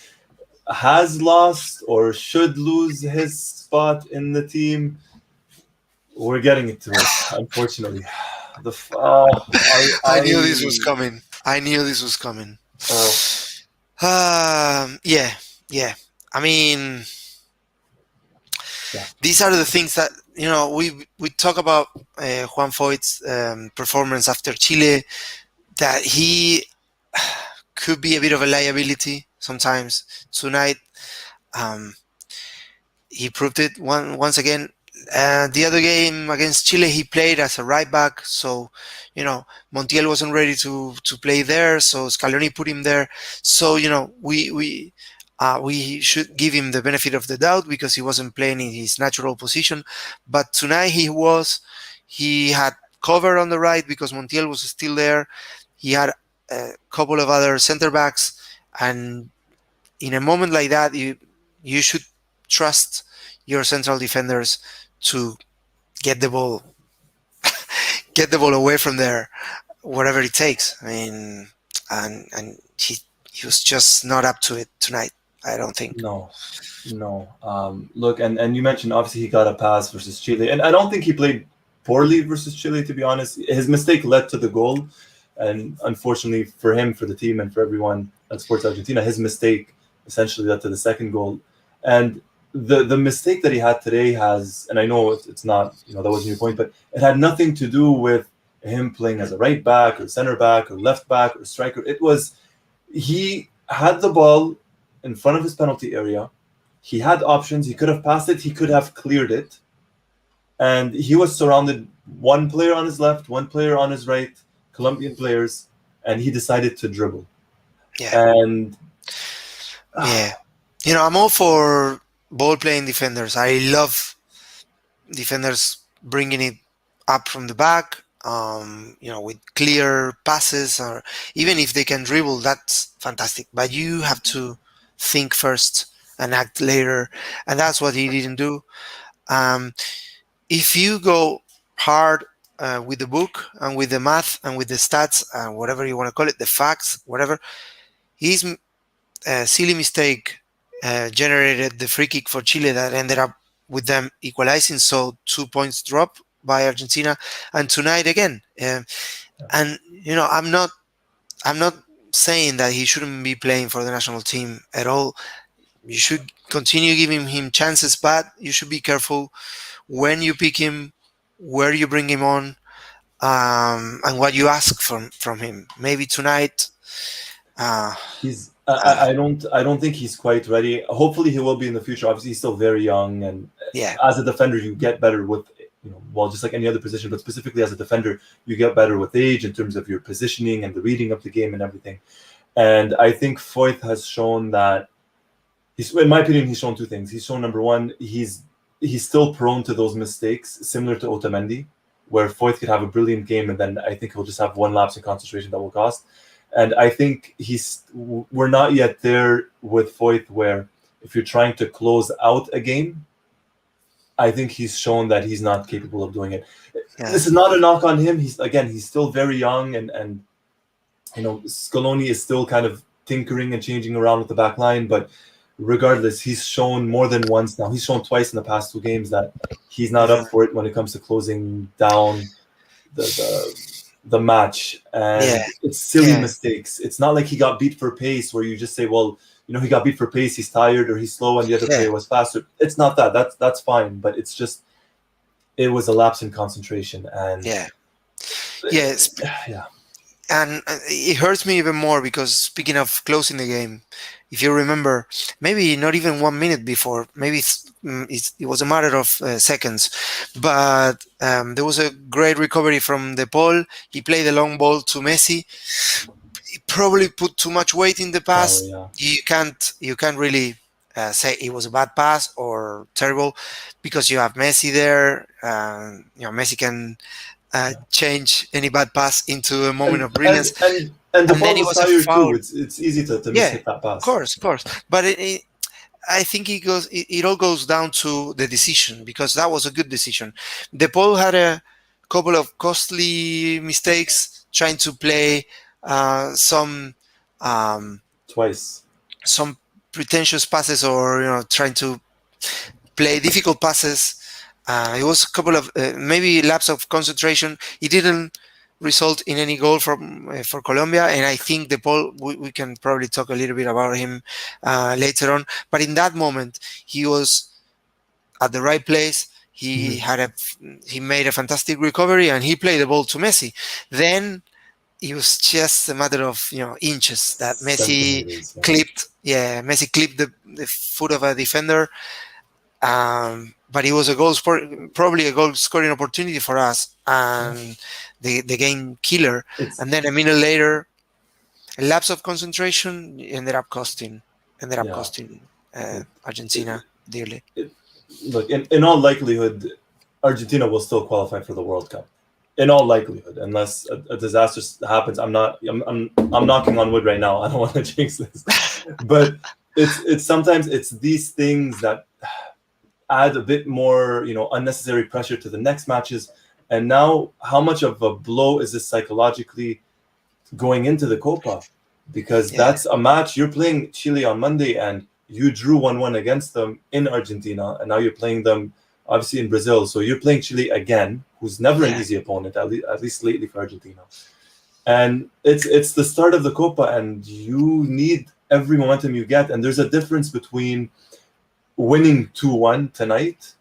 has lost or should lose his spot in the team. We're getting into it, unfortunately. I knew this was coming. Yeah. I mean, these are the things that we talk about Juan Foyth's performance after Chile, that he could be a bit of a liability sometimes. Tonight, he proved it once again. The other game against Chile, he played as a right back, so Montiel wasn't ready to play there, so Scaloni put him there. So we should give him the benefit of the doubt because he wasn't playing in his natural position. But tonight he had cover on the right because Montiel was still there. He had a couple of other center backs, and in a moment like that, you should trust your central defenders to get the ball away from there, whatever it takes. I mean, and he was just not up to it tonight, I don't think. No. Look, and you mentioned obviously he got a pass versus Chile, and I don't think he played poorly versus Chile, to be honest. His mistake led to the goal, and unfortunately for him, for the team, and for everyone that supports Argentina, his mistake essentially led to the second goal. And the mistake that he had today has, and I know it's not, that wasn't your point, but it had nothing to do with him playing as a right back or center back or left back or striker. It was, he had the ball in front of his penalty area. He had options. He could have passed it. He could have cleared it. and he was surrounded one player on his left, one player on his right, Colombian players, and he decided to dribble. Yeah. And Yeah. I'm all for ball playing defenders. I love defenders bringing it up from the back, with clear passes, or even if they can dribble, that's fantastic. But you have to think first and act later, and that's what he didn't do. Um, if you go hard with the book and with the math and with the stats and whatever you want to call it, the facts, whatever, his silly mistake generated the free kick for Chile that ended up with them equalizing. So 2 points drop by Argentina, and tonight again. And I'm not saying that he shouldn't be playing for the national team at all. You should continue giving him chances, but you should be careful when you pick him, where you bring him on, and what you ask from him. Maybe tonight. he's I don't think he's quite ready. Hopefully he will be in the future. Obviously he's still very young, and Yeah. as a defender you get better with, well, just like any other position, but specifically as a defender you get better with age in terms of your positioning and the reading of the game and everything. And I think Foyth has shown that in my opinion, he's shown two things. He's shown, number one, he's still prone to those mistakes, similar to Otamendi, where Foyth could have a brilliant game and then I think he'll just have one lapse in concentration that will cost. And I think we're not yet there with Foyth, where if you're trying to close out a game, I think he's shown that he's not capable of doing it. Yeah. This is not a knock on him. He's still very young, and Scaloni is still kind of tinkering and changing around with the back line, but regardless, he's shown more than once now. He's shown twice in the past two games that he's not up for it when it comes to closing down the match. And it's silly mistakes. It's not like he got beat for pace, where you just say, well, he got beat for pace, he's tired or he's slow, and the other player was faster. It's not that. That's fine, but it's just, it was a lapse in concentration. And and it hurts me even more because, speaking of closing the game, if you remember, maybe not even 1 minute before, maybe it was a matter of seconds, but there was a great recovery from De Paul. He played a long ball to Messi. He probably put too much weight in the pass. You can't really say it was a bad pass or terrible, because you have Messi there. Messi can change any bad pass into a moment of brilliance. And the ball was tired too. It's easy to miss that pass. Of course. But I think it all goes down to the decision, because that was a good decision. De Paul had a couple of costly mistakes trying to play some pretentious passes, or trying to play difficult passes. It was a couple of maybe lapse of concentration. It didn't result in any goal for Colombia, and I think De Paul, we can probably talk a little bit about him later on. But in that moment, he was at the right place. He he made a fantastic recovery, and he played the ball to Messi. Then it was just a matter of inches that Messi clipped. Yeah, Messi clipped the foot of a defender. But it was probably a goal scoring opportunity for us, and the game killer. And then a minute later, a lapse of concentration ended up costing Argentina dearly. Look, in all likelihood, Argentina will still qualify for the World Cup. In all likelihood, unless a disaster happens. I'm knocking on wood right now. I don't want to jinx this, but it's sometimes it's these things that add a bit more, unnecessary pressure to the next matches. And now, how much of a blow is this psychologically going into the Copa? Because that's a match. You're playing Chile on Monday, and you drew 1-1 against them in Argentina, and now you're playing them obviously in Brazil. So you're playing Chile again, who's never an easy opponent, at least lately for Argentina. And it's the start of the Copa, and you need every momentum you get. And there's a difference between winning 2-1 tonight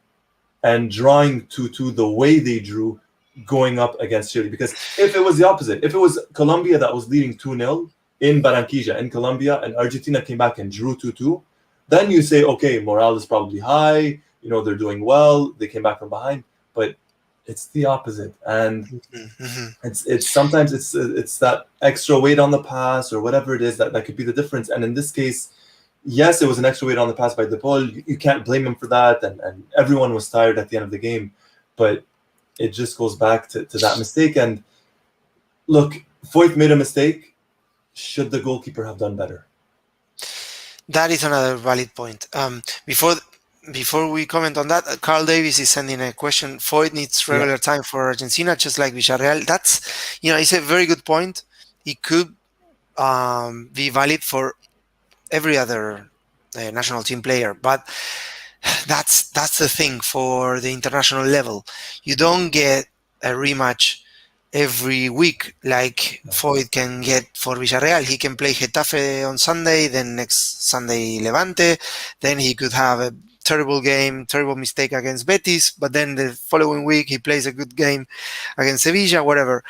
and drawing 2-2 the way they drew going up against Chile. Because if it was the opposite, if it was Colombia that was leading 2-0 in Barranquilla, in Colombia, and Argentina came back and drew 2-2, then you say, okay, morale is probably high, they're doing well, they came back from behind. but it's the opposite. And Mm-hmm. it's sometimes it's that extra weight on the pass or whatever it is that could be the difference. And in this case, yes, it was an extra weight on the pass by De Paul. You can't blame him for that, and everyone was tired at the end of the game. But it just goes back to that mistake. And look, Foyth made a mistake. Should the goalkeeper have done better? That is another valid point. Before we comment on that, Carl Davis is sending a question. Foyth needs regular time for Argentina, just like Villarreal. That's, it's a very good point. It could be valid for every other national team player, but that's the thing for the international level. You don't get a rematch every week like Foyth can get for Villarreal. He can play Getafe on Sunday, then next Sunday Levante, then he could have a terrible mistake against Betis, but then the following week he plays a good game against Sevilla, whatever.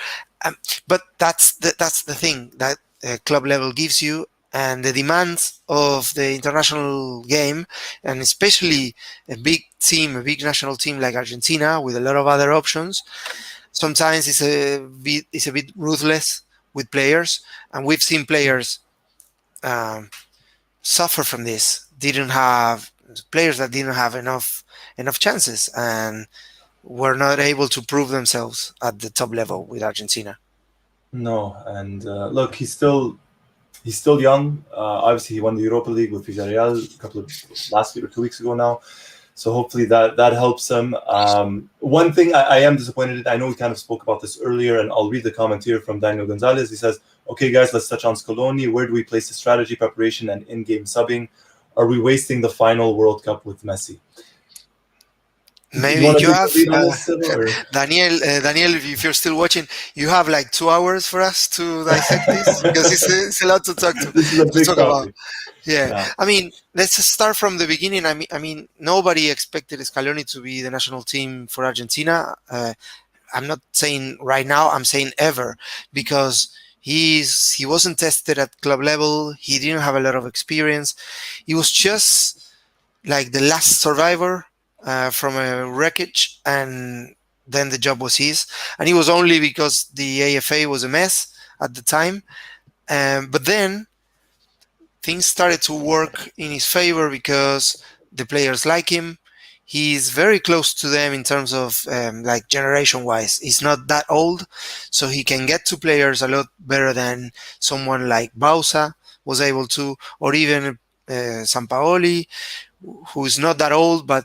But that's the thing that club level gives you, and the demands of the international game, and especially a big national team like Argentina with a lot of other options. Sometimes it's a bit ruthless with players, and we've seen players suffer from this. Players that didn't have enough chances and were not able to prove themselves at the top level with Argentina. No, and look, he's still young. Obviously, he won the Europa League with Villarreal last week or 2 weeks ago now. So hopefully that helps him. One thing I am disappointed in, I know we kind of spoke about this earlier, and I'll read the comment here from Daniel Gonzalez. He says, okay, guys, let's touch on Scaloni. Where do we place the strategy, preparation, and in-game subbing? Are we wasting the final World Cup with Messi? Maybe you have Daniel, if you're still watching, you have like 2 hours for us to dissect this, because it's a lot to talk to. This is a big topic. About. Yeah. I mean, let's just start from the beginning. I mean, nobody expected Scaloni to be the national team for Argentina. I'm not saying right now, I'm saying ever, because he wasn't tested at club level. He didn't have a lot of experience. He was just like the last survivor from a wreckage, and then the job was his. And it was only because the AFA was a mess at the time. But then things started to work in his favor because the players like him. He's very close to them in terms of like generation wise. He's not that old, so he can get to players a lot better than someone like Bausa was able to, or even Sampaoli, who's not that old, but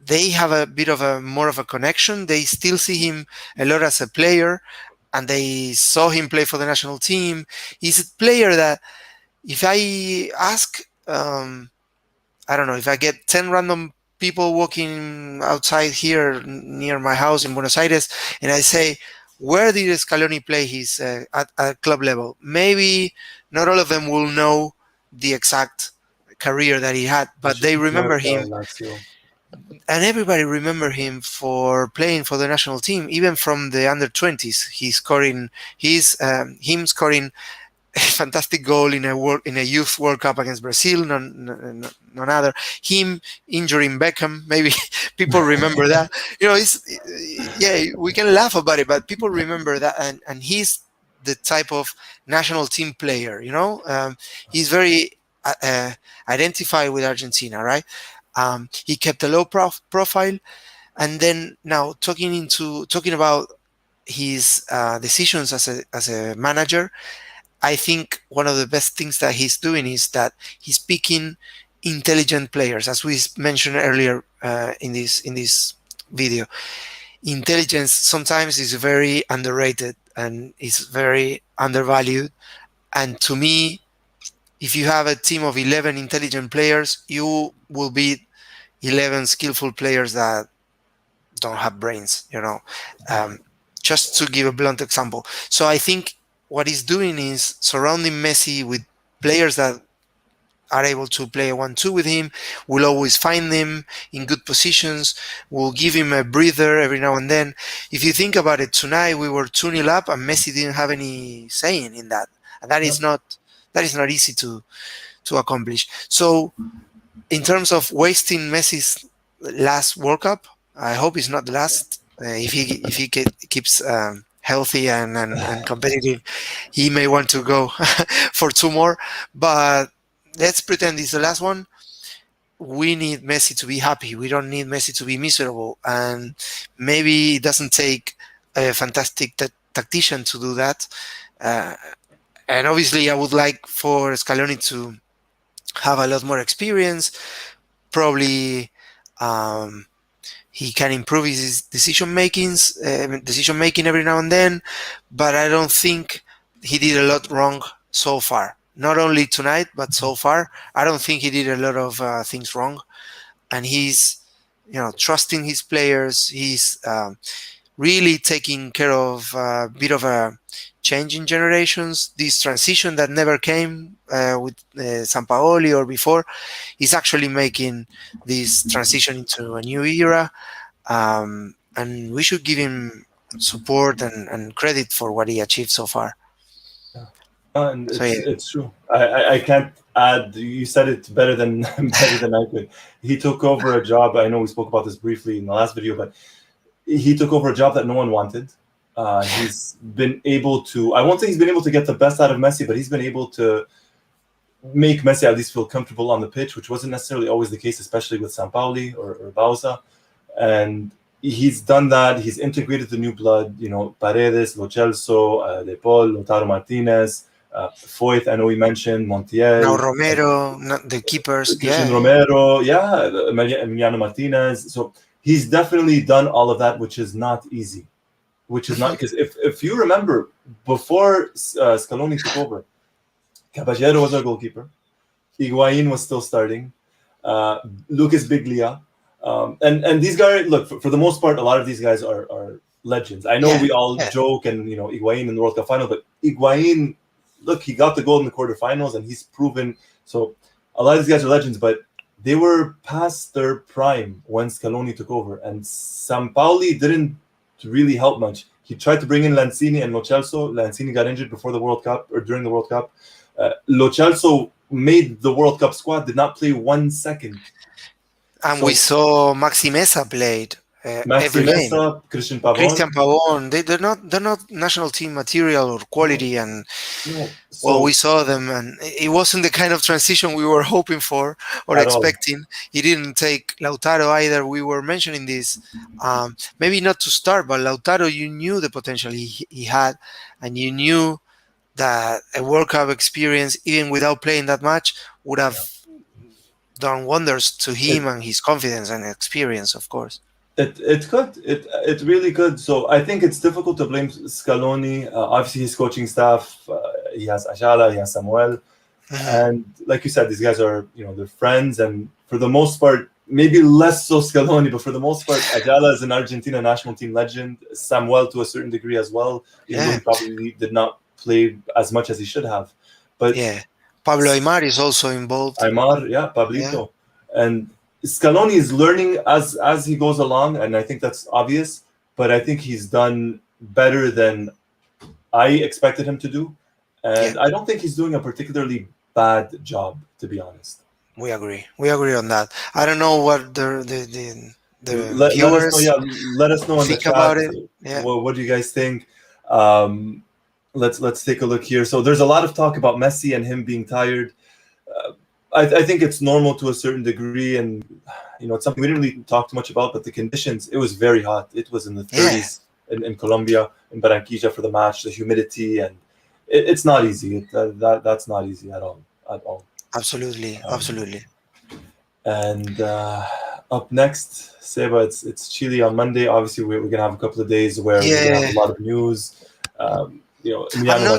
they have a bit of more of a connection. They still see him a lot as a player, and they saw him play for the national team. He's a player that, if I ask, I don't know, if I get 10 random people walking outside here near my house in Buenos Aires, and I say, where did Scaloni play his at club level? Maybe not all of them will know the exact career that he had, but they remember him. And everybody remember him for playing for the national team, even from the under 20s. Him scoring a fantastic goal in a youth World Cup against Brazil, none other. Him injuring Beckham, maybe people remember that. We can laugh about it, but people remember that, and he's the type of national team player. He's very identified with Argentina, right? He kept a low profile, and then now talking about his decisions as a manager. I think one of the best things that he's doing is that he's picking intelligent players, as we mentioned earlier in this video. Intelligence sometimes is very underrated and is very undervalued. And to me, if you have a team of 11 intelligent players, you will beat 11 skillful players that don't have brains, just to give a blunt example. So I think what he's doing is surrounding Messi with players that are able to play a 1-2 with him, will always find them in good positions, will give him a breather every now and then. If you think about it, tonight we were 2-0 up and Messi didn't have any saying in that. And that is not easy to accomplish. So in terms of wasting Messi's last World Cup, I hope it's not the last. If he keeps healthy and competitive, he may want to go for two more. But let's pretend it's the last one. We need Messi to be happy. We don't need Messi to be miserable. And maybe it doesn't take a fantastic tactician to do that. Uh, and obviously, I would like for Scaloni to have a lot more experience. Probably he can improve his decision making every now and then. But I don't think he did a lot wrong so far. Not only tonight, but so far, I don't think he did a lot of things wrong. And he's, trusting his players. He's really taking care of a bit of a change in generations. This transition that never came with Sampaoli or before is actually making this transition into a new era. And we should give him support and credit for what he achieved so far. And So yeah, it's true. I can't add. You said it better than better than I could. He took over a job. I know we spoke about this briefly in the last video, but he took over a job that no one wanted. He's been able to. I won't say he's been able to get the best out of Messi, but he's been able to make Messi at least feel comfortable on the pitch, which wasn't necessarily always the case, especially with Sampaoli or Bauza. And he's done that. He's integrated the new blood. Paredes, Lo Celso, De Paul, Lautaro Martinez. Foyth, I know we mentioned Montiel. now Romero, the keepers, Christian Romero, Emiliano Martinez. So he's definitely done all of that, which is not easy. Which is not, because if you remember, before Scaloni took over, Caballero was our goalkeeper. Higuain was still starting. Lucas Biglia. And these guys, look, for the most part, a lot of these guys are legends. I know we all joke and, Higuain in the World Cup final, but Higuain, look, he got the goal in the quarterfinals and he's proven. So a lot of these guys are legends, but they were past their prime when Scaloni took over. And Sampaoli didn't really help much. He tried to bring in Lanzini and Lo Celso. Lanzini got injured before the World Cup or during the World Cup. Lo Celso made the World Cup squad, did not play 1 second. And we saw Maxi Mesa played every game. Christian Pavon. They're not national team material or quality, and we saw them, and it wasn't the kind of transition we were hoping for or expecting. He didn't take Lautaro either. We were mentioning this, maybe not to start, but Lautaro, you knew the potential he had, and you knew that a World Cup experience, even without playing that much, would have done wonders to him and his confidence and experience, of course. It could. It really could. So I think it's difficult to blame Scaloni. Obviously, his coaching staff, he has Ajala, he has Samuel. And like you said, these guys are, they're friends. And for the most part, maybe less so Scaloni, but for the most part, Ajala is an Argentina national team legend. Samuel to a certain degree as well. He probably did not play as much as he should have. But Pablo Aimar is also involved. Pablito. And Scaloni is learning as he goes along, and I think that's obvious. But I think he's done better than I expected him to do. And I don't think he's doing a particularly bad job, to be honest. We agree on that. I don't know what the viewers let us know in the chat about it. Yeah. What do you guys think? Let's take a look here. So there's a lot of talk about Messi and him being tired. I think it's normal to a certain degree, and it's something we didn't really talk too much about. But the conditions, it was very hot. It was in the 30s in Colombia, in Barranquilla for the match. The humidity, and it's not easy. That's not easy at all. Absolutely. And up next, Seba, it's Chile on Monday. Obviously, we're gonna have a couple of days where we're gonna have a lot of news. I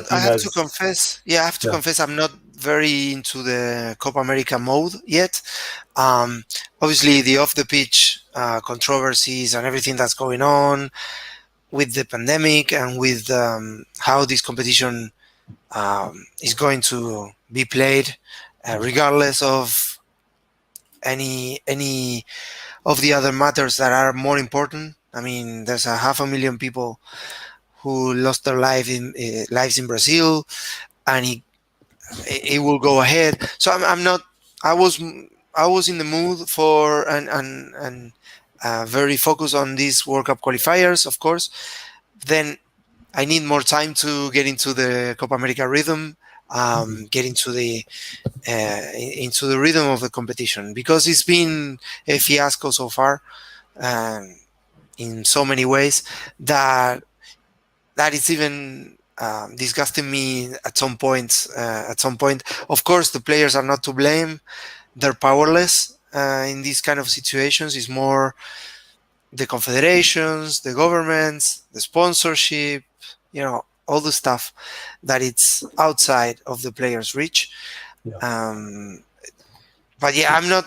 have to confess, I'm not very into the Copa America mode yet. Obviously, the off the pitch controversies and everything that's going on with the pandemic and with how this competition is going to be played, regardless of any of the other matters that are more important. I mean, there's 500,000 people who lost their lives in Brazil, and it will go ahead. So I'm not. I was in the mood for and very focused on these World Cup qualifiers, of course. Then I need more time to get into the Copa America rhythm, get into the rhythm of the competition, because it's been a fiasco so far, in so many ways that it's even disgusting me at some point. Of course, the players are not to blame; they're powerless in these kind of situations. It's more the confederations, the governments, the sponsorship, all the stuff that it's outside of the players' reach. Yeah. But yeah, I'm not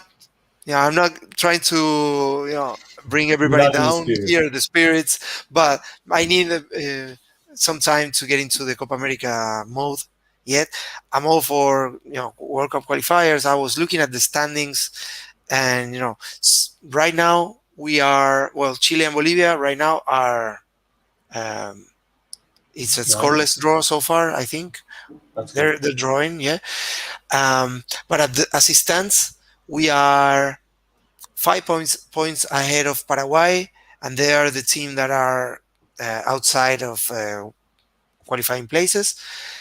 trying to bring everybody Not in the down spirit. here, the spirits, but I need some time to get into the Copa America mode. Yet I'm all for World Cup qualifiers. I was looking at the standings, and right now we are, Chile and Bolivia right now are it's a scoreless draw so far. I think they're drawing, yeah. But as it stands, we are 5 points ahead of Paraguay, and they are the team that are outside of qualifying places.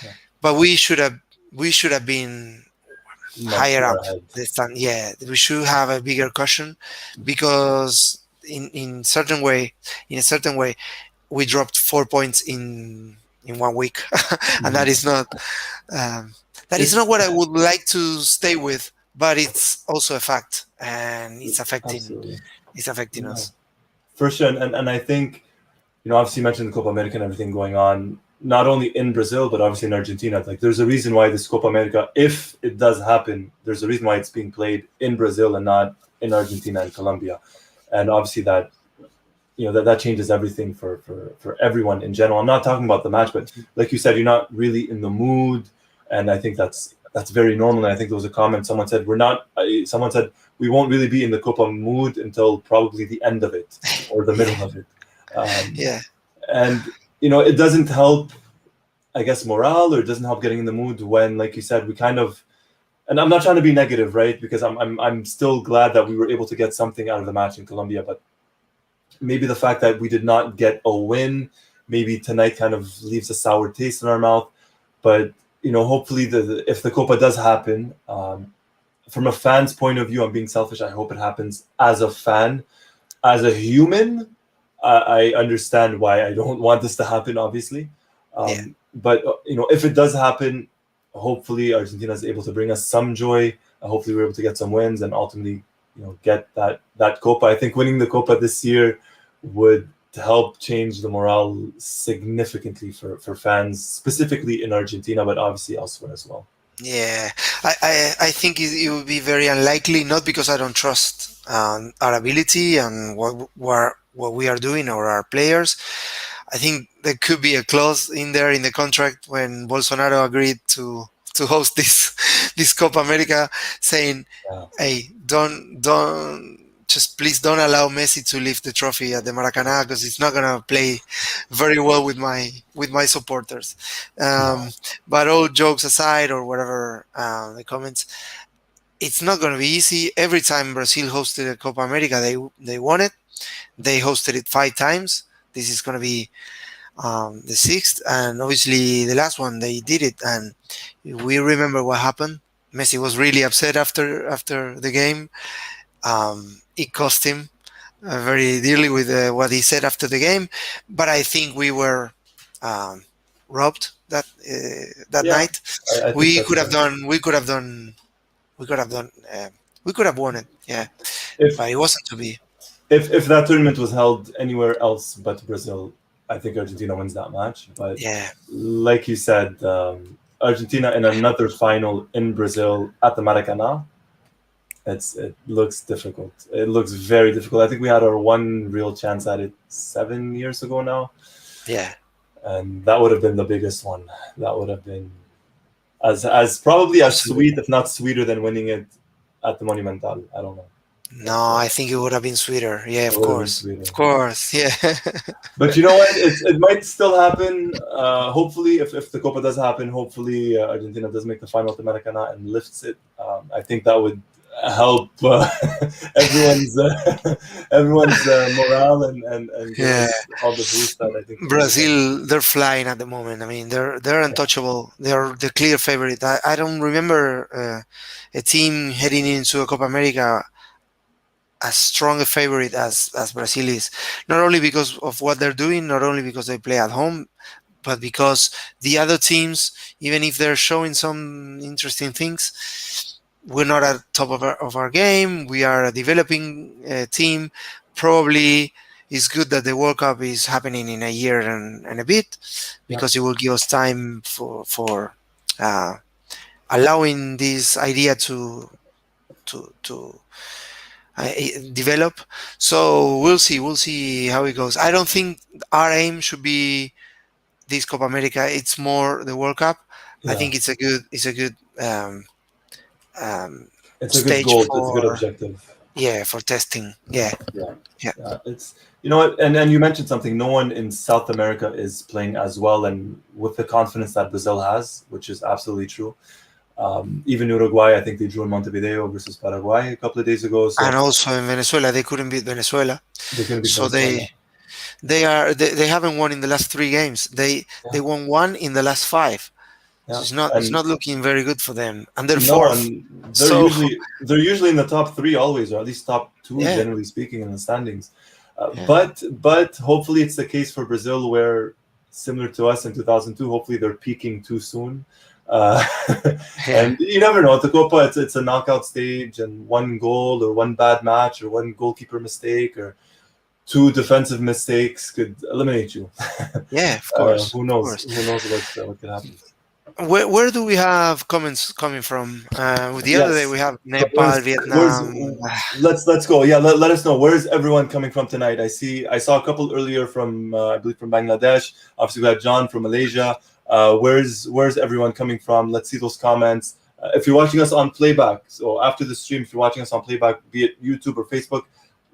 Yeah. But we should have been higher up ahead. the stand. Yeah, we should have a bigger cushion, because in a certain way, we dropped 4 points in 1 week, and that is not what I would like to stay with. But it's also a fact, and it's affecting. Absolutely. It's affecting us. For sure, and I think, obviously you mentioned the Copa America and everything going on, not only in Brazil, but obviously in Argentina. Like, there's a reason why this Copa America, if it does happen, there's a reason why it's being played in Brazil and not in Argentina and Colombia. And obviously that, that changes everything for everyone in general. I'm not talking about the match, but like you said, you're not really in the mood. And I think that's very normal. And I think there was a comment, someone said, we won't really be in the Copa mood until probably the end of it or the middle of it. Yeah. And, it doesn't help, I guess, morale, or it doesn't help getting in the mood when, like you said, we kind of, and I'm not trying to be negative, right? Because I'm still glad that we were able to get something out of the match in Colombia, but maybe the fact that we did not get a win, maybe tonight kind of leaves a sour taste in our mouth. But, hopefully if the Copa does happen, from a fan's point of view, I'm being selfish, I hope it happens as a fan. As a human, I understand why I don't want this to happen, obviously. But, if it does happen, hopefully Argentina is able to bring us some joy. Hopefully we're able to get some wins and ultimately, get that Copa. I think winning the Copa this year would help change the morale significantly for fans, specifically in Argentina, but obviously elsewhere as well. Yeah, I think it would be very unlikely, not because I don't trust our ability and what we are doing or our players. I think there could be a clause in there in the contract when Bolsonaro agreed to host this Copa America, saying, "Hey, please don't allow Messi to lift the trophy at the Maracanã, because it's not gonna play very well with my supporters." But all jokes aside, or whatever the comments, it's not gonna be easy. Every time Brazil hosted a Copa America, they won it. They hosted it 5 times. This is gonna be the 6th, and obviously the last one they did it, and we remember what happened. Messi was really upset after the game. It cost him very dearly with what he said after the game, but I think we were robbed that night. We could have won it, but it wasn't to be. If that tournament was held anywhere else but Brazil, I think Argentina wins that match. But like you said, Argentina in another final in Brazil at the Maracanã, it looks difficult. It looks very difficult. I think we had our one real chance at it 7 years ago now. Yeah. And that would have been the biggest one. That would have been as probably as sweet, if not sweeter, than winning it at the Monumental. I don't know. No, I think it would have been sweeter. Yeah, of course. Of course, yeah. But you know what? It might still happen. Hopefully, if the Copa does happen, hopefully Argentina does make the final at the Maracanã and lifts it. I think that would help everyone's everyone's morale and give Yeah, us all the boost that I think we need again. Brazil, they're flying at the moment. I mean, they're untouchable. They're the clear favorite. I don't remember a team heading into a Copa America as strong a favorite as Brazil is. Not only because of what they're doing, not only because they play at home, but because the other teams, even if they're showing some interesting things, we're not at top of our game. We are a developing team. Probably it's good that the World Cup is happening in a year and a bit, Yeah, because it will give us time for uh, allowing this idea to develop. So we'll see how it goes. I don't think our aim should be this Copa America. It's more the World Cup. I yeah. think it's a good um, It's a good stage goal. It's a good for, objective. yeah, for testing. Yeah, Yeah, yeah. yeah. It's you know what, and you mentioned something. No one in South America is playing as well and with the confidence that Brazil has, which is absolutely true. Even Uruguay, I think they drew in Montevideo versus Paraguay a couple of days ago, And so also in Venezuela, they couldn't beat Venezuela, they're going to beat so Venezuela. they haven't won in the last three games. They Yeah, won one in the last five. So yeah, it's and not looking very good for them, and they're no, fourth. and So they're usually in the top three always, or at least top two, yeah, generally speaking, in the standings. yeah, But hopefully it's the case for Brazil, where similar to us in 2002, hopefully they're peaking too soon. Uh, yeah. and you never know. At the Copa, it's a knockout stage, and one goal or one bad match or one goalkeeper mistake or two defensive mistakes could eliminate you. Yeah, of Uh, course, who of knows? course. Who knows what could happen? Where do we have comments coming from? With the other day Yes. we have So Nepal, where's Vietnam. let's go. Yeah, let us know. Where's everyone coming from tonight? I saw a couple earlier from I believe from Bangladesh. Obviously we had John from Malaysia. Where's everyone coming from? Let's see those comments. If you're watching us on playback, so after the stream, if you're watching us on playback, be it YouTube or Facebook,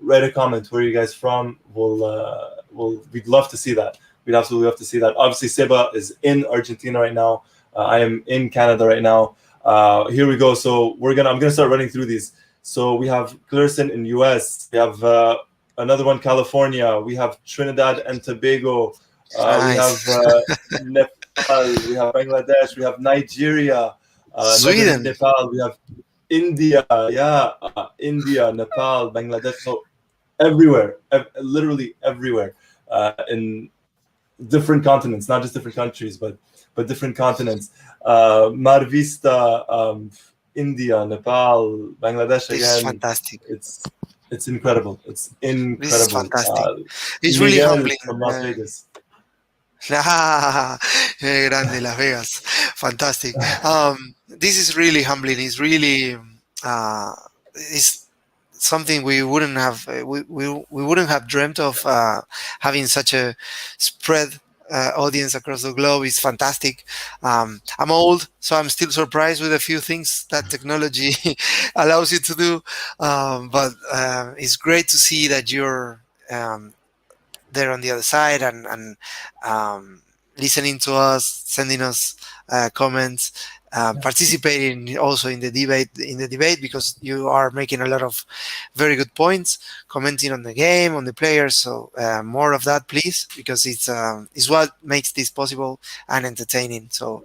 write a comment. Where are you guys from? We'd love to see that. We'd absolutely love to see that. Obviously, Seba is in Argentina right now. I am in Canada right now. Here we go. So I'm gonna start running through these. So we have Clarison in US. We have another one, California. We have Trinidad and Tobago. We have Nice. Nepal. We have Bangladesh. We have Nigeria. Another Sweden. Nepal. We have India. Yeah, India, Nepal, Bangladesh. So everywhere, literally everywhere, in different continents, not just different countries, but different continents. Marvista, India, Nepal, Bangladesh This is again. fantastic. It's incredible. It's This is incredible. fantastic. It's really Miguel humbling. from Las Vegas. Grande Las Vegas. Fantastic. This is really humbling. It's really it's something we wouldn't have we wouldn't have dreamt of having such a spread audience across the globe. Is fantastic. I'm old, so I'm still surprised with a few things that technology allows you to do, but it's great to see that you're there on the other side and listening to us, sending us comments, participating also in the debate, because you are making a lot of very good points, commenting on the game, on the players. So more of that, please, because it's what makes this possible and entertaining. So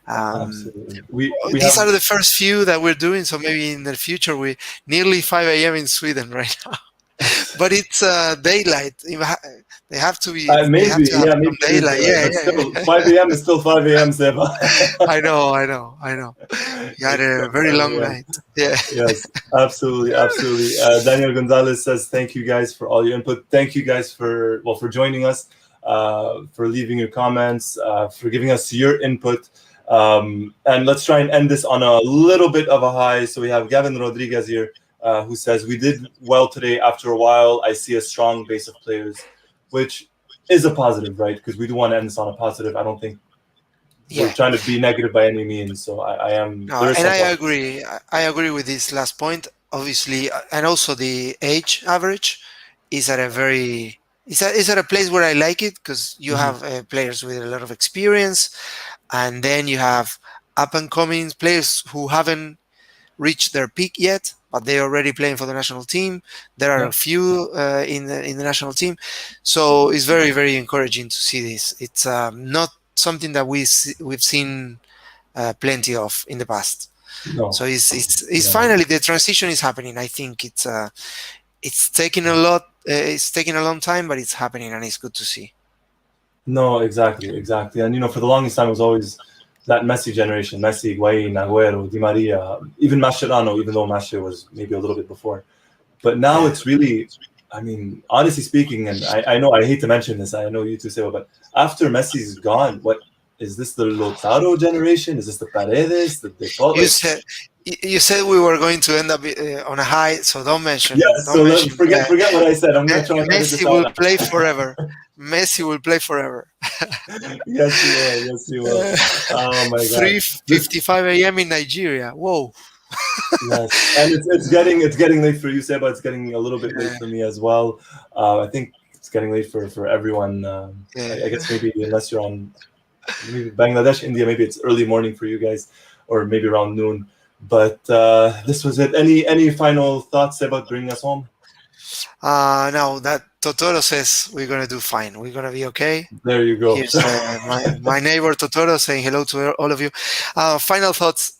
Absolutely. We these have are the first few that we're doing. So maybe in the future, we nearly 5 a.m. in Sweden right now. But it's daylight. They have to be. They have maybe, to have yeah, some maybe it is daylight. daylight, Yeah, but yeah, still yeah. 5 a.m. is still 5 a.m. Seba. I know, I know, I know. You had It's a still very 5 long a.m. night. Yeah. Yes, absolutely, absolutely. Daniel Gonzalez says thank you guys for all your input. Thank you guys for joining us, for leaving your comments, for giving us your input. And let's try and end this on a little bit of a high. So we have Gavin Rodriguez here, who says we did well today. After a while, I see a strong base of players, which is a positive, right? Because we do want to end this on a positive. I don't think we're Yeah. trying to be negative by any means. So I am. No, There is and some I positives. agree. I agree with this last point. Obviously, and also the age average is at a very is at a place where I like it, because you Mhm. have players with a lot of experience, and then you have up and coming players who haven't reached their peak yet, but they're already playing for the national team. There are a few in the national team, so it's very, very encouraging to see this. It's not something that we've seen plenty of in the past. No. So it's finally the transition is happening. I think it's taking a lot. It's taking a long time, but it's happening, and it's good to see. No, exactly. And for the longest time, it was always that Messi generation: Messi, Higuain, Agüero, Di Maria, even Mascherano. Even though Mascher was maybe a little bit before, but now it's really. I mean, honestly speaking, and I know I hate to mention this. I know you two say, but after Messi's gone, what is this? The Lautaro generation? Is this the Paredes? You said we were going to end up on a high, so don't mention. Yes, don't mention, forget what I said. I'm going to try. Messi will play forever. Messi will play forever. Yes, he will. Oh my God! 3:55 a.m. in Nigeria. Whoa. Yes, and it's getting late for you, Seba. It's getting a little bit late for me as well. I think it's getting late for everyone. I guess maybe unless you're on maybe Bangladesh, India, maybe it's early morning for you guys, or maybe around noon. But this was it. Any final thoughts about bringing us home? No, that Totoro says we're gonna do fine. We're gonna be okay. There you go. Here's my neighbor Totoro saying hello to all of you. Final thoughts.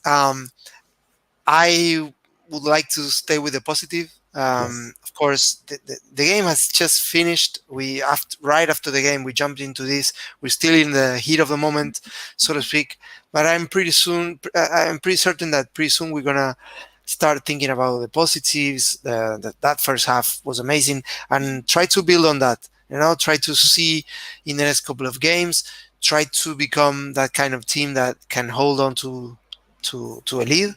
I would like to stay with the positive. Yes. Of course, the game has just finished. Right after the game, we jumped into this. We're still in the heat of the moment, so to speak. But I'm pretty certain that pretty soon we're gonna start thinking about the positives. That first half was amazing, and try to build on that. Try to see in the next couple of games. Try to become that kind of team that can hold on to a lead,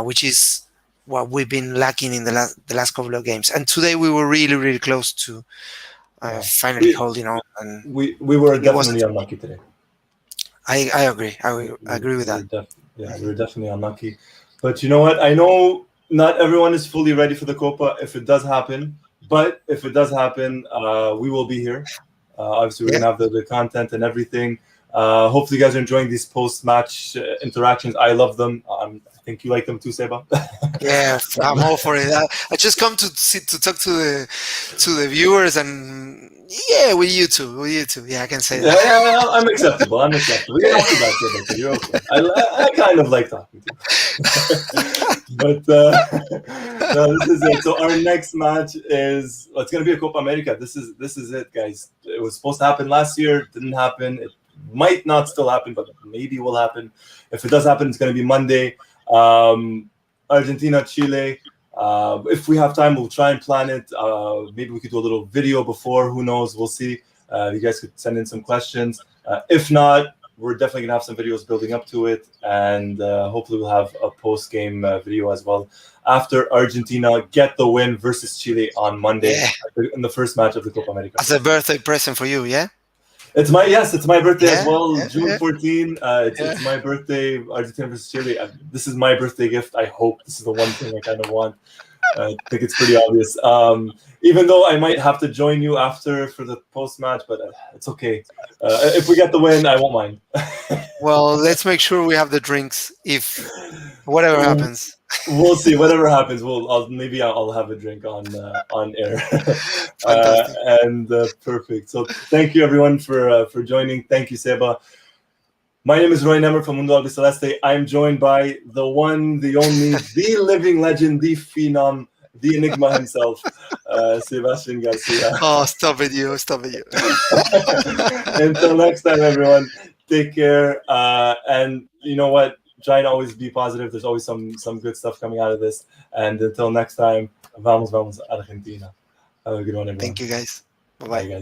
which is what we've been lacking in the last couple of games. And today we were really, really close to finally holding on. And we were definitely unlucky today. I agree. I agree with that. We were definitely unlucky. But you know what? I know not everyone is fully ready for the Copa if it does happen. But if it does happen, we will be here. Obviously, we're going to have the content and everything. Hopefully you guys are enjoying these post-match interactions. I love them. I think you like them too, Seba. Yeah, I'm all for it. I just come to talk to the viewers and with you too. Yeah, I can say that. Yeah, I'm acceptable. You're not too bad, Seba. You're okay. I kind of like talking to you. But no, this is it. So our next match is it's going to be a Copa America. This is it, guys. It was supposed to happen last year. Didn't happen. It might not still happen, but maybe will happen. If it does happen, it's going to be Monday. Argentina, Chile. If we have time, we'll try and plan it. Maybe we could do a little video before. Who knows? We'll see. You guys could send in some questions. If not, we're definitely going to have some videos building up to it. And hopefully we'll have a post-game video as well. After Argentina get the win versus Chile on Monday in the first match of the Copa America. As a birthday present for you, yeah? It's my birthday as well. June 14. It's my birthday. Argentina versus Chile. This is my birthday gift. I hope this is the one thing I kind of want. I think it's pretty obvious. Even though I might have to join you after for the post match, but it's okay. If we get the win, I won't mind. Well, let's make sure we have the drinks. If whatever happens. We'll see. Whatever happens, maybe I'll have a drink on air. Perfect. So thank you everyone for joining. Thank you, Seba. My name is Roy Nemmer from Mundo Albiceleste. I'm joined by the one, the only, the living legend, the phenom, the enigma himself, Sebastian Garcia. Oh, stop it, you. Until next time, everyone. Take care. And you know what? Try and always be positive. There's always some good stuff coming out of this. And until next time, vamos Argentina. Have a good one, everyone. Thank you, guys. Bye-bye. Bye, guys.